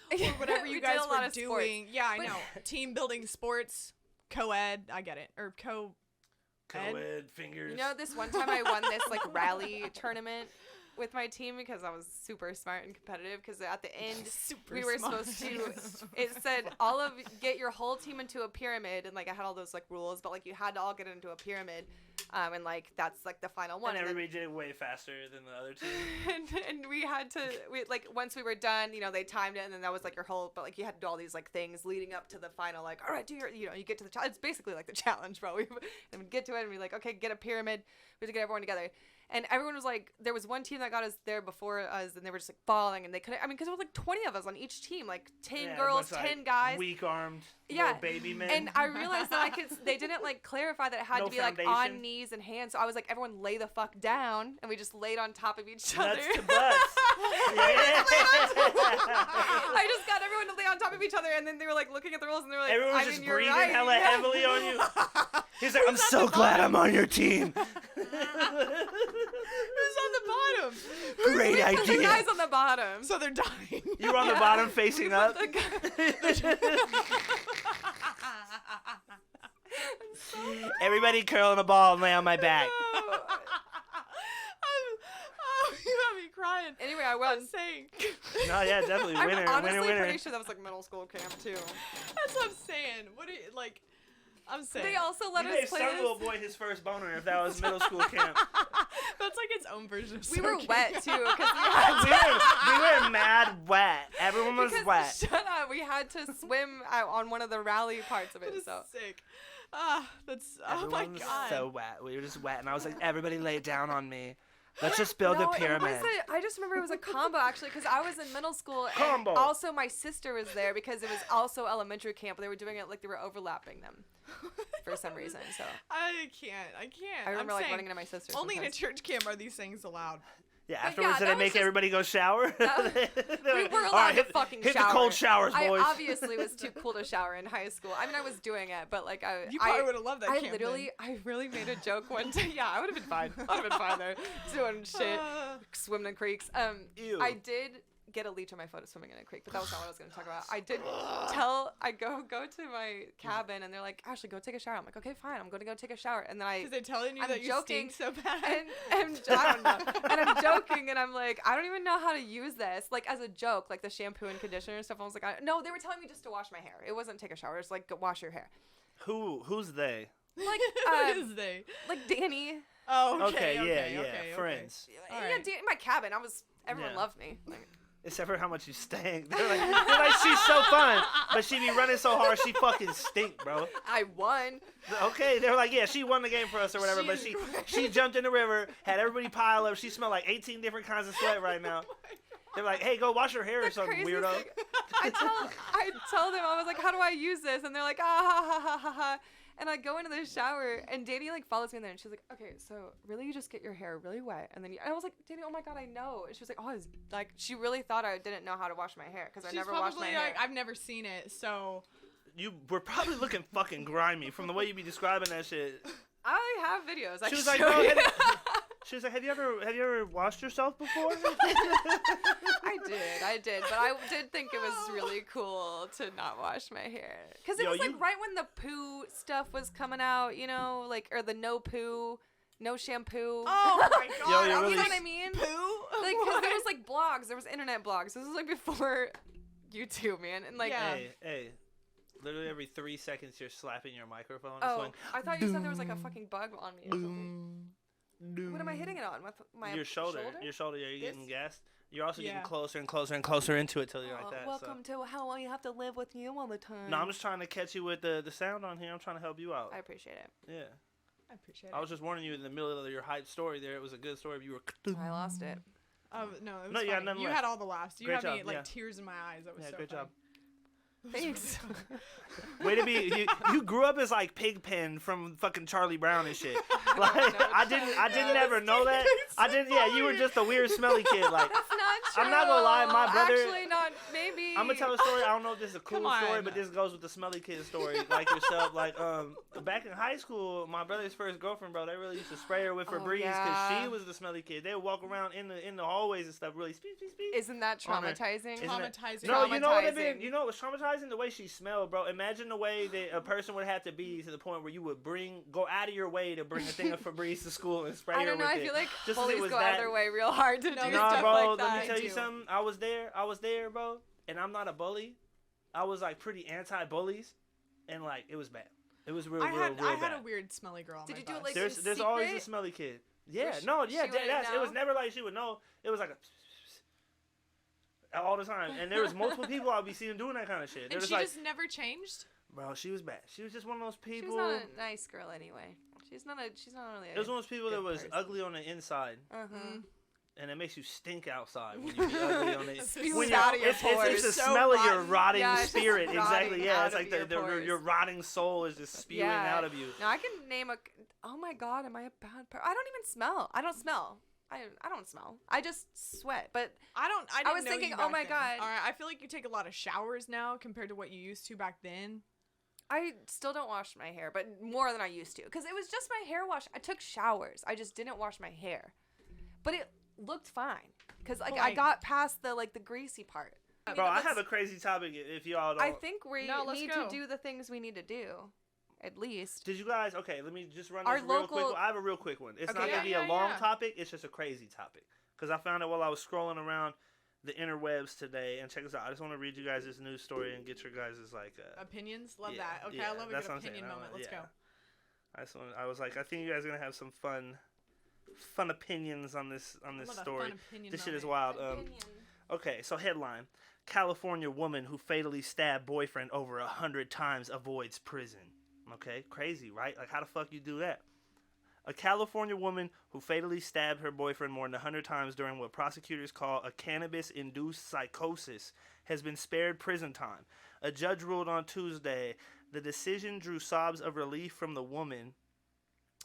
or whatever you guys were doing. Sports. Yeah, I know. Team building sports, co-ed, I get it, or co-ed fingers. You know, this one time I won this like rally tournament with my team because I was super smart and competitive, because at the end we were supposed to it said get your whole team into a pyramid, and like I had all those like rules, but like you had to all get into a pyramid, and like that's like the final one, and everybody did it way faster than the other team. and we had to like once we were done, you know, they timed it, and then that was like your whole, but like you had to do all these like things leading up to the final, like all right, do your, you know, you get to the challenge. It's basically like the challenge, bro. And we get to it and we're like, okay, get a pyramid, we have to get everyone together. And everyone was like, there was one team that got us there before us, and they were just like falling, and they couldn't. I mean, because there was like 20 of us on each team, like 10 girls, 10 guys, weak-armed, little baby men. And I realized that they didn't like clarify that it had to be like on knees and hands. So I was like, everyone lay the fuck down, and we just laid on top of each other. Nuts to butts. I just got everyone to lay on top of each other, and then they were like looking at the rules, and they were like, everyone was just breathing hella heavily on you. He's like, I'm so glad I'm on your team. Who's on the bottom? Great idea. The guys on the bottom. So they're dying. You were on the bottom facing up. Everybody curl in a ball and lay on my back. You have me crying. Anyway, I won. I'm saying. No, yeah, definitely. Winner, I'm honestly winner. pretty sure that was like middle school camp too. That's what I'm saying. What do you like? I'm sick. They also let us play some this. little boy his first boner if that was middle school camp. That's like its own version of We were soaking. wet too, because we were mad wet. Everyone was wet. Shut up. We had to swim on one of the rally parts of it. That is So sick. That's Everyone oh my was god. so wet. We were just wet, and I was like, everybody lay down on me. Let's just build a pyramid. I just remember it was a combo actually, because I was in middle school, Combo. and also my sister was there because it was also elementary camp. They were doing it like they were overlapping them for some reason. So I can't. I remember I'm like saying, running into my sister. only in a sometimes. church camp are these things allowed. Yeah, But afterwards, yeah, did that I was make just- everybody go shower? We were allowed Alright, to fucking hit shower. the cold showers, boys. I obviously was too cool to shower in high school. I mean, I was doing it, but like You probably would have loved that I camp. literally, I really made a joke one day. Yeah, I would have been fine. I would have been fine there, doing shit, swimming in creeks. Ew. I did get a leech on my foot swimming in a creek, but that was not what I was going to talk about. I did I go to my cabin, and they're like, Ashley, go take a shower. I'm like, okay, fine. I'm going to go take a shower. And then Because they're telling you I'm that you joking, stink so bad. and I don't know. And I'm joking, and I'm like, I don't even know how to use this. Like, as a joke, like the shampoo and conditioner and stuff. I was like, no, they were telling me just to wash my hair. It wasn't take a shower. It's like, go wash your hair. Who's they? Like, Who is they? like Danny. Oh, Okay, okay. friends. All Yeah, right. in my cabin, everyone Yeah. loved me. Like, Except for how much you stink. They're like, she's so fun, but she be running so hard, she fucking stink, bro. I won. Okay, they're like, yeah, she won the game for us or whatever, but she jumped in the river, had everybody pile up. She smelled like 18 different kinds of sweat right now. They're like, hey, go wash your hair or something, Craziest weirdo. thing- I tell them, I was like, how do I use this? And they're like, ha ha ha ha ha. And I go into the shower, and Danny like follows me in there, and she's like, okay, so really you just get your hair really wet, and then and I was like, Danny, oh my god, I know. And she was like, oh, it's like she really thought I didn't know how to wash my hair because I never washed my hair. I've never seen it, so You were probably looking fucking grimy from the way you be describing that shit. I have videos. I She was can like, show no, you. she was like, have you ever washed yourself before? I did, but I did think it was really cool to not wash my hair. Because it was like right when the poo stuff was coming out, you know, like, or the no poo, no shampoo. Oh my god. you're You really know what I mean? Poo? Like, because there was like blogs, there was internet blogs. This was like before YouTube, man. And like, Yeah. Hey, literally every 3 seconds you're slapping your microphone. It's oh, going, I thought you said there was like a fucking bug on me or something. What am I hitting it on? With my your shoulder? Your shoulder. Are you This? getting gassed? You're also Yeah. getting closer and closer and closer into it till you're like that. Welcome to how I have to live with you all the time. No, I'm just trying to catch you with the sound on here. I'm trying to help you out. I appreciate it. Yeah. I appreciate it. I was just warning you in the middle of your hype story there. It was a good story. If you were. I lost it. No, it was No, you had funny. none You left. had all the laughs. You Great had me job, like yeah. tears in my eyes. That was Yeah, so great funny. job. Thanks. Way to be. You grew up as like Pigpen from fucking Charlie Brown and shit. Like No, I didn't ever know that. I didn't. Yeah, you were just a weird smelly kid. Like That's not true. I'm not gonna lie, my brother- Actually, not maybe. I'm gonna tell a story. I don't know if this is a cool Come story, on. but this goes with the smelly kid story, like yourself. Like back in high school, my brother's first girlfriend, bro, they really used to spray her with Febreze because yeah. she was the smelly kid. They would walk around in the hallways and stuff, really speak. Isn't that on her. traumatizing? Isn't it? Traumatizing. No, you know what it Traumatizing. been? You know it was traumatizing the way she smelled, bro. Imagine the way that a person would have to be to the point where you would go out of your way to bring a thing of Febreze to school and spray I her don't know. with I it. feel like Just as it bullies was go out that- of their way real hard to do No, Nah, stuff bro, like let that. me tell you do. something. I was there, bro, and I'm not a bully. I was like pretty anti-bullies, and like it was bad. It was real I had bad. a weird smelly girl. On Did my you do it, bus. like, There's in always a secret? smelly kid. Yeah, She- no, she yeah, wouldn't it was know? never like she would know. It was like all the time, and there was multiple people I'd be seeing doing that kind of shit. There And was she like, just never changed. bro, she was bad. She was just one of those She people. was not a nice girl anyway. She's not really. It was one of those people that good was person. ugly on the inside, Uh-huh. and it makes you stink outside when you be ugly on the Spews when out of your it's pores. the So smell of your rotten. rotting Yeah, it's just spirit. rotting Exactly. Yeah, out it's of like your your pores. rotting soul is just spewing out of you. No, I can name a. Oh my god, am I a bad person? I don't even smell. I don't smell. I don't smell. I just sweat. But I didn't was know thinking, you oh back my then. God. All right, I feel like you take a lot of showers now compared to what you used to back then. I still don't wash my hair, but more than I used to. Because it was just my hair wash. I took showers. I just didn't wash my hair. But it looked fine. Because like, I got past the greasy part. Bro, I have a crazy topic. If y'all don't, I think we let's need go. to do the things we need to do. At least. Did you guys? Okay, let me just run Our this real local- quick. I have a real quick one. It's Okay. not gonna be Yeah, a long yeah. topic. It's just a crazy topic. Because I found it while I was scrolling around the interwebs today, and check this out. I just want to read you guys this news story and get your guys' like opinions. Love that. Okay, I love a good opinion moment. Let's go. I was like, I think you guys are gonna have some fun opinions on this story. This shit is wild. Okay, so headline: California woman who fatally stabbed boyfriend over 100 times avoids prison. Okay, crazy, right? Like, how the fuck you do that? A California woman who fatally stabbed her boyfriend more than 100 times during what prosecutors call a cannabis-induced psychosis has been spared prison time. A judge ruled on Tuesday. The decision drew sobs of relief from the woman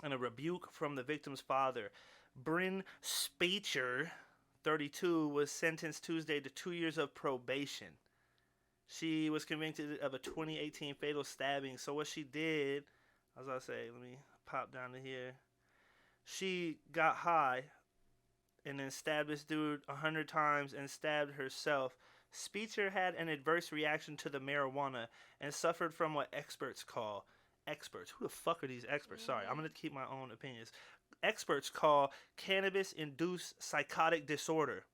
and a rebuke from the victim's father. Bryn Speicher, 32, was sentenced Tuesday to 2 years of probation. She was convicted of a 2018 fatal stabbing. So what she did, as I say, let me pop down to here. She got high and then stabbed this dude 100 times and stabbed herself. Speicher had an adverse reaction to the marijuana and suffered from what experts call who the fuck are these experts? Sorry, I'm going to keep my own opinions. Experts call cannabis-induced psychotic disorder.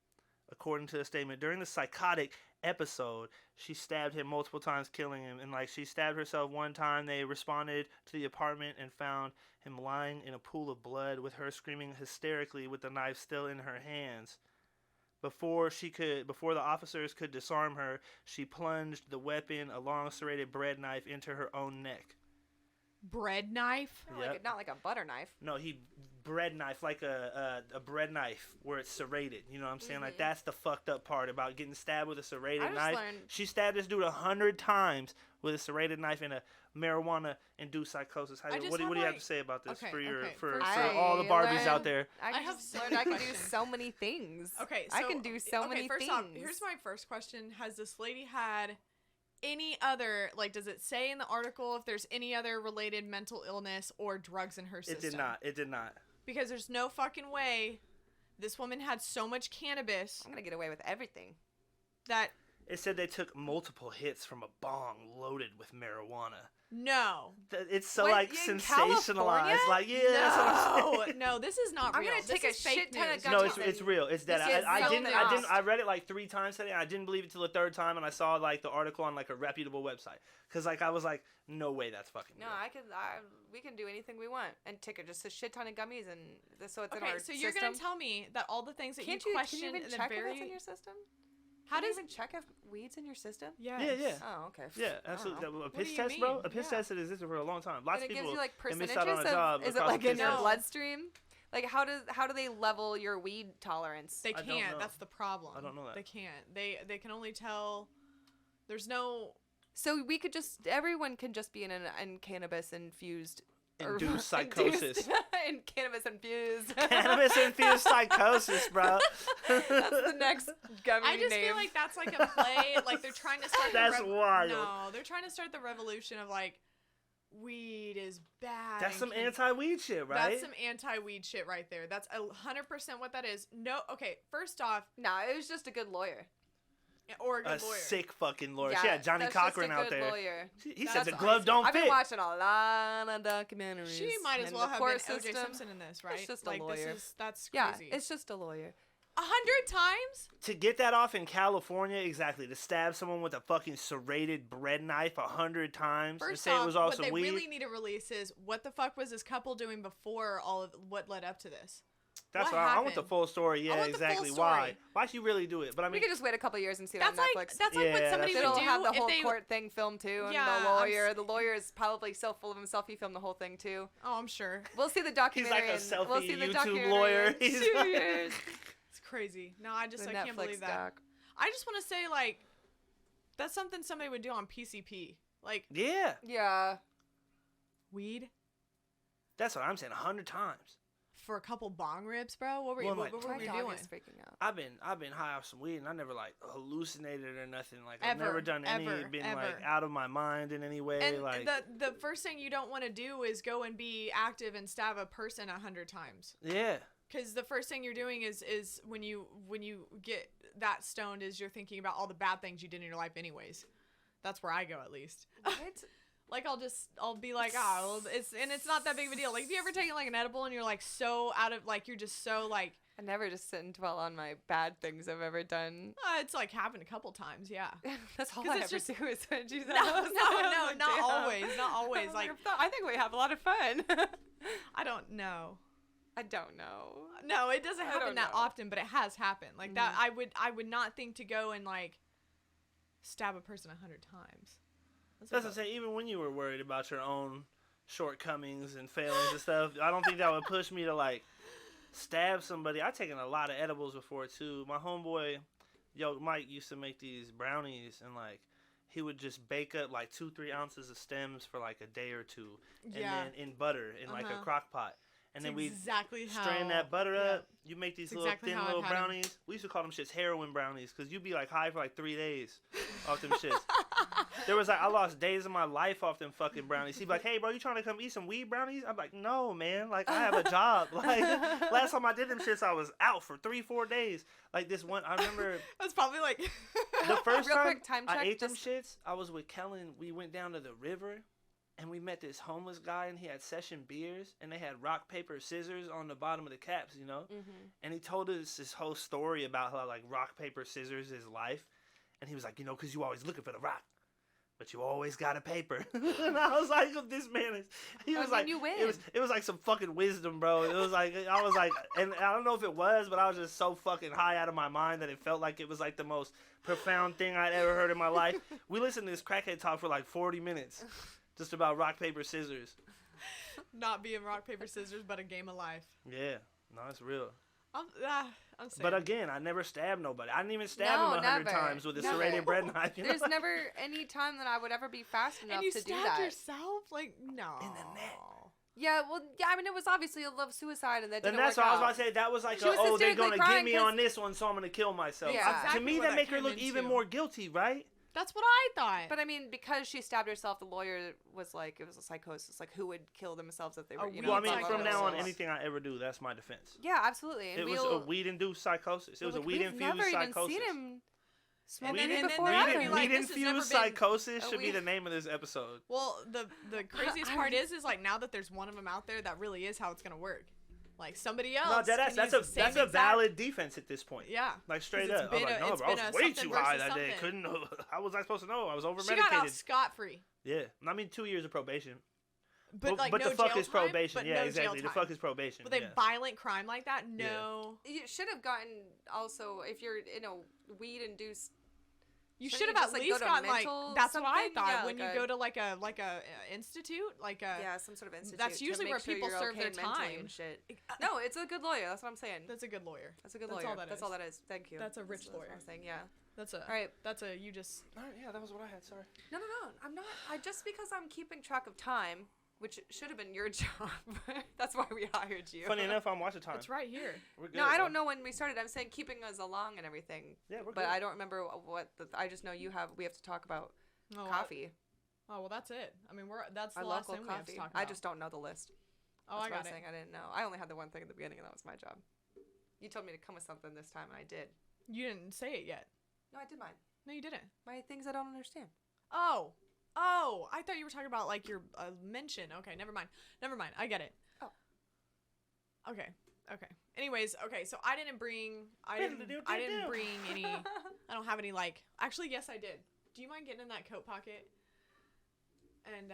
According to the statement, during the psychotic episode, she stabbed him multiple times, killing him. And she stabbed herself one time. They responded to the apartment and found him lying in a pool of blood with her screaming hysterically with the knife still in her hands. Before the officers could disarm her, she plunged the weapon, a long serrated bread knife, into her own neck. Bread knife? Not like a butter knife. No, bread knife, like a bread knife where it's serrated. You know what I'm saying? Like, that's the fucked up part about getting stabbed with a serrated knife. She stabbed this dude 100 times with a serrated knife in a marijuana-induced psychosis. What do you have to say about this for all the Barbies out there? I can do so many things. Okay, so, I can do so many things. First off, here's my first question. Has this lady had any other, does it say in the article if there's any other related mental illness or drugs in her system? It did not. Because there's no fucking way this woman had so much cannabis. I'm going to get away with everything. That it said they took multiple hits from a bong loaded with marijuana. No. It's so sensationalized. That's what I'm saying. No, this is not real. I'm gonna take a shit ton of No, it's real. It's that I read it 3 times today and I didn't believe it till the 3rd time and I saw the article on a reputable website. Cuz I was like, no way that's fucking real. We can do anything we want and take just a shit ton of gummies and so it's in our system. Okay, so you're going to tell me that all the things that you question can you even check if it's in your system? How do you even check if weed's in your system? Yes. Yeah. Oh, okay. Yeah, absolutely. A piss test, bro. A piss test has existed for a long time. Lots of people miss out on a job. Is it in your bloodstream? How do they level your weed tolerance? They can't. That's the problem. I don't know that. They can't. They can only tell. There's no. So everyone can just be in cannabis infused. Induced psychosis. In cannabis infused. Cannabis infused psychosis, bro. That's the next gummy name. I just feel like that's a play. They're trying to start. That's wild. No, they're trying to start the revolution of weed is bad. That's some anti-weed shit, right? That's some anti-weed shit right there. That's 100% what that is. No, okay. First off, no, it was just a good lawyer. Or a good lawyer. Sick fucking lawyer. Yeah, Johnny Cochran out there. Lawyer. He said the glove don't fit. I've been watching a lot of documentaries. She might as well have been O.J. Simpson in this, right? It's just a lawyer. That's crazy. Yeah, it's just a lawyer. 100 times? To get that off in California, exactly. To stab someone with a fucking serrated bread knife 100 times and say it was also weed. What they really need to release is what the fuck was this couple doing before all of what led up to this? That's why I want the full story. Yeah, exactly. Why? Why'd you really do it? But I mean, we could just wait a couple years and see it on Netflix. That's what somebody would do. They'll have the whole court thing filmed too, and the lawyer is probably so full of himself he filmed the whole thing too. Oh, I'm sure. We'll see the documentary. He's like a selfie YouTube lawyer. In 2 years. It's crazy. No, I can't believe that. I just want to say that's something somebody would do on PCP. Yeah. Weed. That's what I'm saying. 100 times. For a couple bong rips, bro? What were you doing? Freaking out. I've been high off some weed and I never hallucinated or nothing. I've never done been out of my mind in any way. And the first thing you don't want to do is go and be active and stab a person 100 times. Yeah. Because the first thing you're doing is when you get that stoned is you're thinking about all the bad things you did in your life anyways. That's where I go at least. What? Like, I'll be like, oh, it's not that big of a deal. Like, have you ever taken, like, an edible and you're, like, so out of, like, you're just so, like. I never just sit and dwell on my bad things I've ever done. It's, like, happened a couple times, yeah. That's all I ever do is when you No, not always. Not always. Like, I think we have a lot of fun. I don't know. I don't know. No, it doesn't happen that often, but it has happened. Like, that, I would not think to go and, like, stab a person 100 times. That's what I'm saying. Even when you were worried about your own shortcomings and failings and stuff, I don't think that would push me to, like, stab somebody. I've taken a lot of edibles before, too. My homeboy, Mike, used to make these brownies, and, like, he would just bake up, like, 2-3 ounces of stems for, like, a day or two. And then in butter in, like, a crock pot. And then we strain that butter up. You make these little thin little brownies. We used to call them shits heroin brownies because you'd be like high for like 3 days off them shits. There was like, I lost days of my life off them fucking brownies. He'd be like, hey, bro, you trying to come eat some weed brownies? I'm like, no, man. Like, I have a job. Like, last time I did them shits, I was out for 3-4 days. Like, this one, I remember. That's probably like. The first time I ate them shits, I was with Kellen. We went down to the river. And we met this homeless guy, and he had session beers, and they had rock, paper, scissors on the bottom of the caps, you know? Mm-hmm. And he told us this whole story about how, like, rock, paper, scissors is life. And he was like, you know, because you always looking for the rock, but you always got a paper. And I was like, this man is, he was like, you win. It was like some fucking wisdom, bro. It was like, I was like, and I don't know if it was, but I was just so fucking high out of my mind that it felt like it was like the most profound thing I'd ever heard in my life. We listened to this crackhead talk for like 40 minutes. Just about rock, paper, scissors. Not being rock, paper, scissors, but a game of life. Yeah. No, it's real. I'm saying. But again, I never stabbed nobody. I didn't even stab him 100 times with a serrated bread knife. There's never any time that I would ever be fast enough to do that. And you stabbed yourself? Like, no. In the neck. Yeah, well, yeah, I mean, it was obviously a love suicide, and that didn't work out. And that's what I was about to say. That was like, they're going to get me on this one, so I'm going to kill myself. Yeah. To me, that make her look even more guilty, right? That's what I thought. But I mean, because she stabbed herself, the lawyer was like, it was a psychosis. Like, who would kill themselves if they were, Well, I mean, from now on, anything I ever do, that's my defense. Yeah, absolutely. And it was a weed-induced psychosis. It was a weed-infused psychosis. We've never even seen him smoking before. Weed-infused psychosis should be the name of this episode. Well, the craziest part is like, now that there's one of them out there, that really is how it's going to work. Like, somebody else. No, that's a valid defense at this point. Yeah. Like, straight up. I was like, no, bro, I was way too high that day. How was I supposed to know? I was over-medicated. She got out scot-free. Yeah. I mean, 2 years of probation. But like, but no the fuck jail is probation. time, Yeah, exactly. The fuck is probation. With a violent crime like that, no. Yeah. You should have gotten, also, if you're in a weed-induced. You should have at least gotten, like, that's what I thought, when you go to, like a institute, some sort of institute. That's usually where people serve their time. And shit. No, it's a good lawyer, that's what I'm saying. That's a good lawyer. That's a good lawyer. That's all that is. Thank you. That's a rich lawyer. That's what I'm saying, yeah. That's a, all right. That's a, you just. All right, yeah, that was what I had, sorry. No, I'm not, just because I'm keeping track of time, which should have been your job. That's why we hired you. Funny enough, I'm watching time. It's right here. We're good. No, I don't know when we started. I'm saying keeping us along and everything. Yeah, we're good. But I don't remember I just know we have to talk about coffee. Oh, well, that's it. I mean, that's the our last local thing we have to coffee. talk about. I just don't know the list. Oh, I got it. I didn't know. I only had the one thing at the beginning, and that was my job. You told me to come with something this time, and I did. You didn't say it yet. No, I did mine. No, you didn't. My things I don't understand. Oh, I thought you were talking about, like, your mention. Okay, never mind. I get it. Oh. Okay. Anyways, so I didn't bring any, I don't have any, like, actually, yes, I did. Do you mind getting in that coat pocket? And,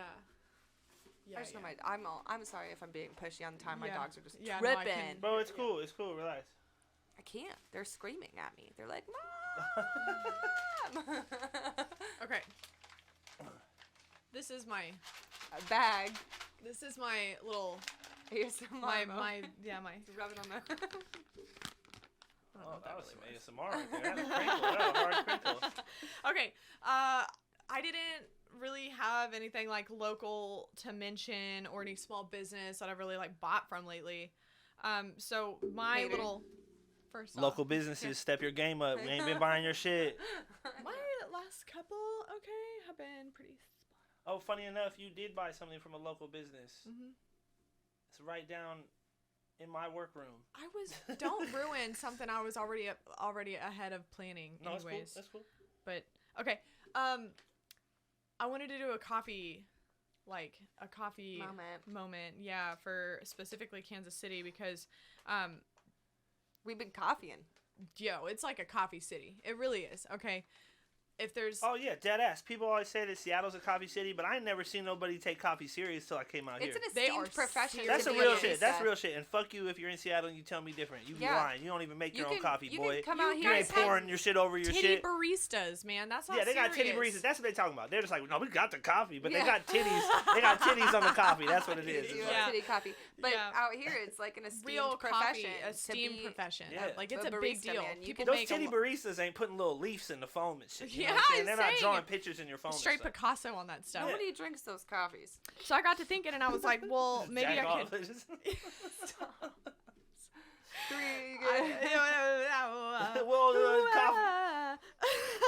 yeah. I just know I'm sorry if I'm being pushy on the time. My dogs are just tripping. No, bro, it's cool. It's cool. Relax. I can't. They're screaming at me. They're like, Mom! Okay. This is my bag. This is my little ASMR. my rub it on the. Oh, that was some ASMR right there. That's crinkle. That was a hard crinkle. Okay. I didn't really have anything like local to mention or any small business that I've really like bought from lately. So my little first local businesses, step your game up. We ain't been buying your shit. My last couple, have been pretty. Oh, funny enough, you did buy something from a local business. Mm-hmm. It's right down in my workroom. Don't ruin something I was already ahead of planning. No, anyways. That's cool. But okay, I wanted to do a coffee like a coffee moment. Yeah, for specifically Kansas City because we've been coffeeing. Yo, it's like a coffee city. It really is. Okay. If there's dead ass. People always say that Seattle's a coffee city, but I ain't never seen nobody take coffee serious till I came out here. It's an esteemed profession. That's some real shit. That's real shit. And fuck you if you're in Seattle and you tell me different. You be lying. You don't even make your own coffee, boy. You ain't pouring your shit over your shit. Titty baristas, man. That's not they got titty baristas. That's what they talking about. They're just like, no, we got the coffee, but they got titties. They got titties on the coffee. That's what it is. Titty coffee. But out here, it's like an esteemed profession. Esteemed profession. Yeah. Like it's a big deal. Those titty baristas ain't putting little leaves in the foam and shit. Yeah, they're not drawing pictures in your phone. Straight Picasso on that stuff. Nobody drinks those coffees. So I got to thinking, and I was like, well, maybe I could.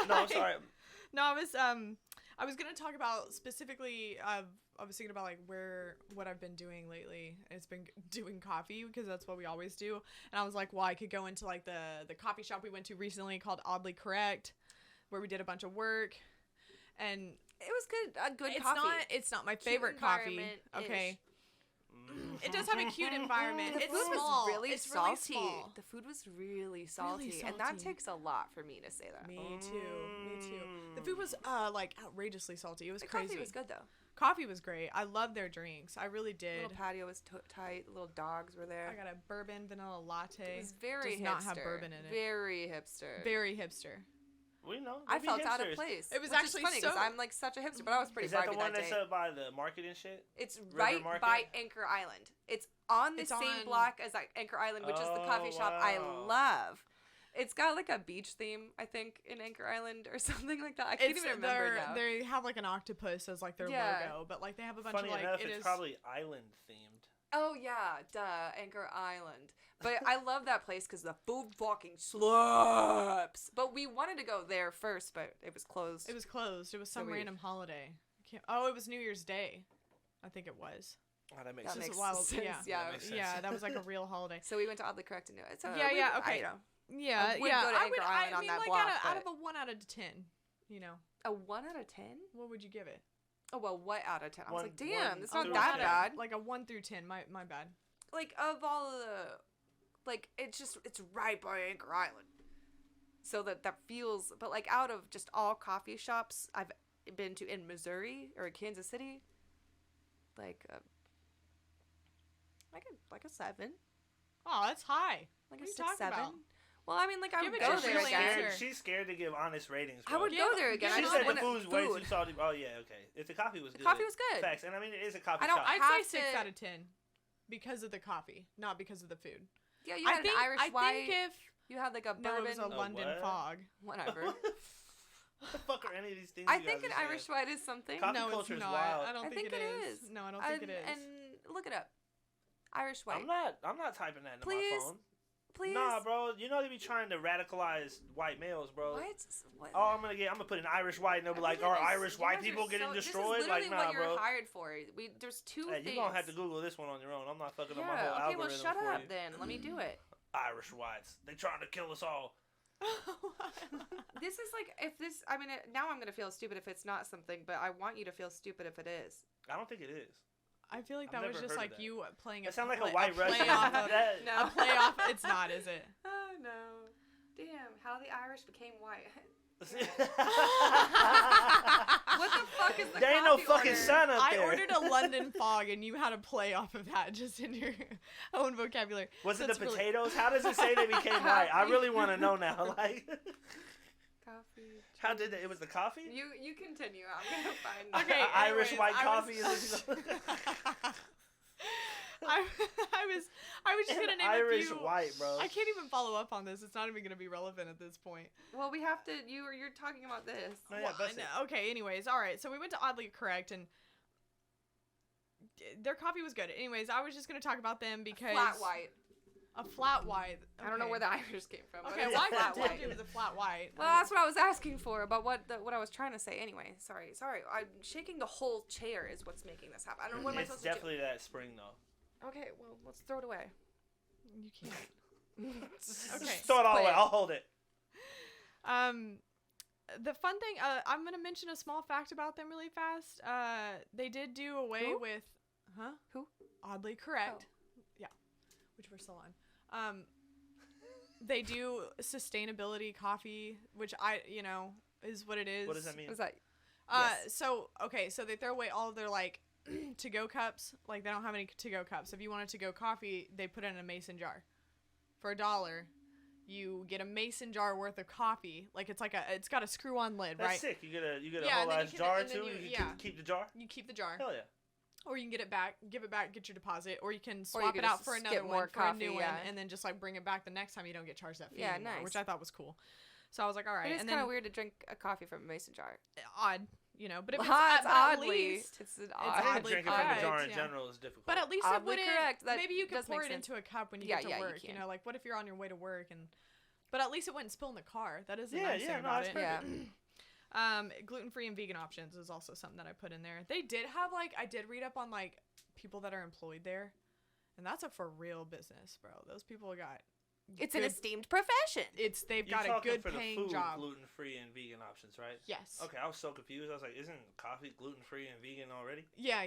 No, I'm sorry. No, I was gonna talk about specifically. I was thinking about like what I've been doing lately. It's been doing coffee because that's what we always do. And I was like, well, I could go into like the coffee shop we went to recently called Oddly Correct, where we did a bunch of work, and it was good. A good coffee. It's not my favorite coffee. Okay. It does have a cute environment. The it's food small. Was really it's salty. Really small. The food was really salty, and that takes a lot for me to say that. Me too. The food was like outrageously salty. It was crazy. Coffee was good though. Coffee was great. I loved their drinks. I really did. The little patio was tight. The little dogs were there. I got a bourbon vanilla latte. It was very Does hipster. not have bourbon in it. Very hipster. Very hipster. We know. I felt out of place. It was which actually is funny because I'm like such a hipster, but I was pretty. Is that the one that that's up by the market and shit? It's right by Anchor Island. It's on the same block as like Anchor Island, which is the coffee shop I love. It's got like a beach theme, I think, in Anchor Island or something like that. I can't even remember now. They have like an octopus as like their logo, but like they have a bunch of like. Funny enough, it's probably island themed. Oh yeah, duh, Anchor Island. But I love that place because the food fucking slaps. But we wanted to go there first, but it was closed. It was closed. It was some random holiday. It was New Year's Day. I think it was. Oh, that makes sense. Yeah, that was like a real holiday. So we went to Oddly Correct and knew it. So okay. Yeah. I would go to Anchor Island on that block. Out of a 1 out of 10, you know. A 1 out of 10? What would you give it? Oh well, what out of 10? I was like, damn, it's not that bad. Like a 1 through 10. My bad. Like of all of the, like it's right by Anchor Island, so that feels. But like out of just all coffee shops I've been to in Missouri or Kansas City, like a 7. Oh, that's high. Like a 6, 7. Well, I mean, like I would go there again. again. She's scared to give honest ratings. Bro. I would go there again. She said the food's way too salty. Oh yeah, okay. If the coffee was good. The coffee was good. Facts, and I mean it is a coffee shop. I'd say 6 out of 10, because of the coffee, not because of the food. Yeah, you had an Irish white. I think if you had like a bourbon. No, it was a London fog. Whatever. What the fuck are any of these things? I think an Irish white is something. Coffee culture is wild. I don't think it is. No, I don't think it is. And look it up. Irish white. I'm not typing that into my phone. Please. Nah, bro. You know they be trying to radicalize white males, bro. What? Oh, I'm gonna put an Irish white, and they'll be like, "Are Irish white people getting destroyed?" This is literally like, nah, what you're bro. hired for. There's two things. You're gonna have to Google this one on your own. I'm not fucking up my whole algorithm. algorithm. Okay, well, shut up then. Let me do it. Irish whites. They trying to kill us all. This is like now I'm gonna feel stupid if it's not something, but I want you to feel stupid if it is. I don't think it is. I feel like that was just like you playing a. It sounds like a white Russian. No, a playoff. It's not, is it? Oh no! Damn, how the Irish became white. What the fuck is the There ain't no fucking sun up there. I ordered a London fog, and you had to play off of that just in your own vocabulary. Was it the potatoes? How does it say they became white? I really want to know now. Like. Coffee. How did it? It was the coffee? You continue. I'm gonna find. Okay. Irish white coffee. I was just gonna name Irish a few. white, bro. I can't even follow up on this. It's not even gonna be relevant at this point. Well, we have to. You're talking about this. Oh, yeah, okay. Anyways, all right. So we went to Oddly Correct, and their coffee was good. Anyways, I was just gonna talk about them because flat white. A flat white. Okay. I don't know where the Irish came from. Okay, well, I told you it was a flat white. Well, that's what I was asking for about what I was trying to say. Anyway, sorry. I'm shaking the whole chair is what's making this happen. I don't know what am I supposed to do. It's definitely that spring though. Okay, well, let's throw it away. You can't. Okay. Throw it all away. I'll hold it. the fun thing, I'm gonna mention a small fact about them really fast. They did do away with, Who? Oddly correct. Oh. Yeah, which we're still on. They do sustainability coffee, which is what it is. What does that mean? What's that? Yes. So they throw away all of their like to-go cups. Like they don't have any to-go cups. If you want a to-go coffee, they put it in a mason jar. For $1, you get a mason jar worth of coffee. Like it's got a screw-on lid, right? That's sick. You get a whole ass jar too. You keep the jar. You keep the jar. Hell yeah. Or you can get it back, give it back, get your deposit, or you can swap it out for another one for a new one, and then just like bring it back the next time. You don't get charged that fee anymore, nice. Which I thought was cool. So I was like, all right. It's kind of weird to drink a coffee from a mason jar. Odd, but if I think drinking from a jar in general is difficult. But at least it wouldn't. Maybe you could pour it into a cup when you get to work. You like what if you're on your way to work but at least it wouldn't spill in the car. That is a nice thing about it. Yeah. Gluten-free and vegan options is also something that I put in there. They did have I did read up on people that are employed there, and that's a for real business, bro. Those people got It's an esteemed profession. They've got a good paying job. Gluten-free and vegan options, right? Yes. Okay, I was so confused. I was like, isn't coffee gluten-free and vegan already? Yeah.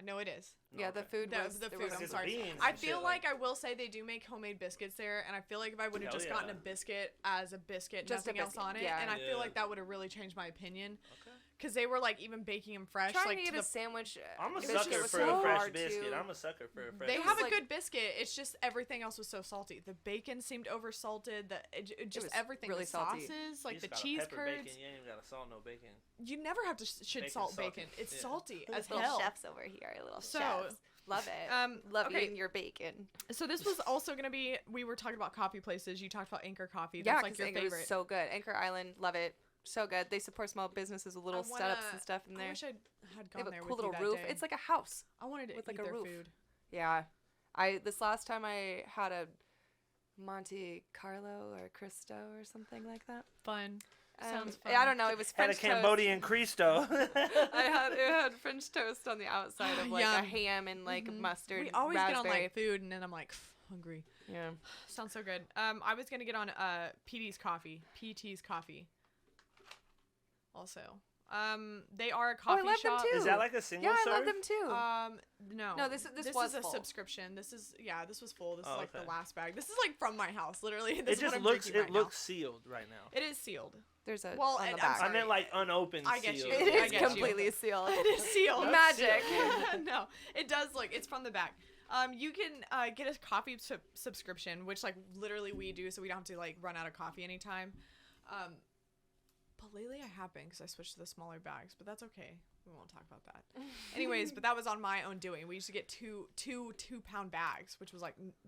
No, it is. Yeah, the food was the food. I'm sorry. Beans I feel like I will say they do make homemade biscuits there, and I feel like if I would have just gotten a biscuit as a biscuit, just nothing else on it, and I feel like that would have really changed my opinion. Okay. Because they were even baking them fresh. Trying to get a sandwich. I'm a sucker for a fresh biscuit. I'm a sucker for a fresh biscuit. They have a good biscuit. It's just everything else was so salty. The bacon seemed oversalted. Everything. Really the salty. sauces, the cheese curds. Bacon. You ain't even got to salt no bacon. You never have to salt bacon. It's salty as hell. Little chefs over here. Little chefs. Love it. Love eating your bacon. So this was also going to be, we were talking about coffee places. You talked about Anchor Coffee. That's your Anchor favorite. Is so good. Anchor Island. Love it. So good. They support small businesses with little setups and stuff in there. I wish I had gone there with you that day. They have a cool little roof. It's like a house. I wanted to eat their food. Yeah. This last time I had a Monte Carlo or Cristo or something like that. Fun. Sounds fun. I don't know. It was French toast. Had a Cambodian Cristo. It had French toast on the outside of a ham and mustard. We always raspberry. get on food and then I'm hungry. Yeah. Sounds so good. I was gonna get on PT's coffee. Also, they are a coffee shop. I love shop. them too. Is that like a single serve? Yeah, I love them too. No, this was a full. subscription. This was full. This is okay. the last bag. This is from my house, literally. It just looks sealed right now. It is sealed. There's on the back. I meant unopened. I get you. Sealed. It is completely sealed. It is sealed. Magic. No, it does look. It's from the back. You can get a coffee subscription, which literally we do, so we don't have to run out of coffee anytime. But lately I have been because I switched to the smaller bags, but that's okay. We won't talk about that. Anyways, but that was on my own doing. We used to get two 2-pound bags, which was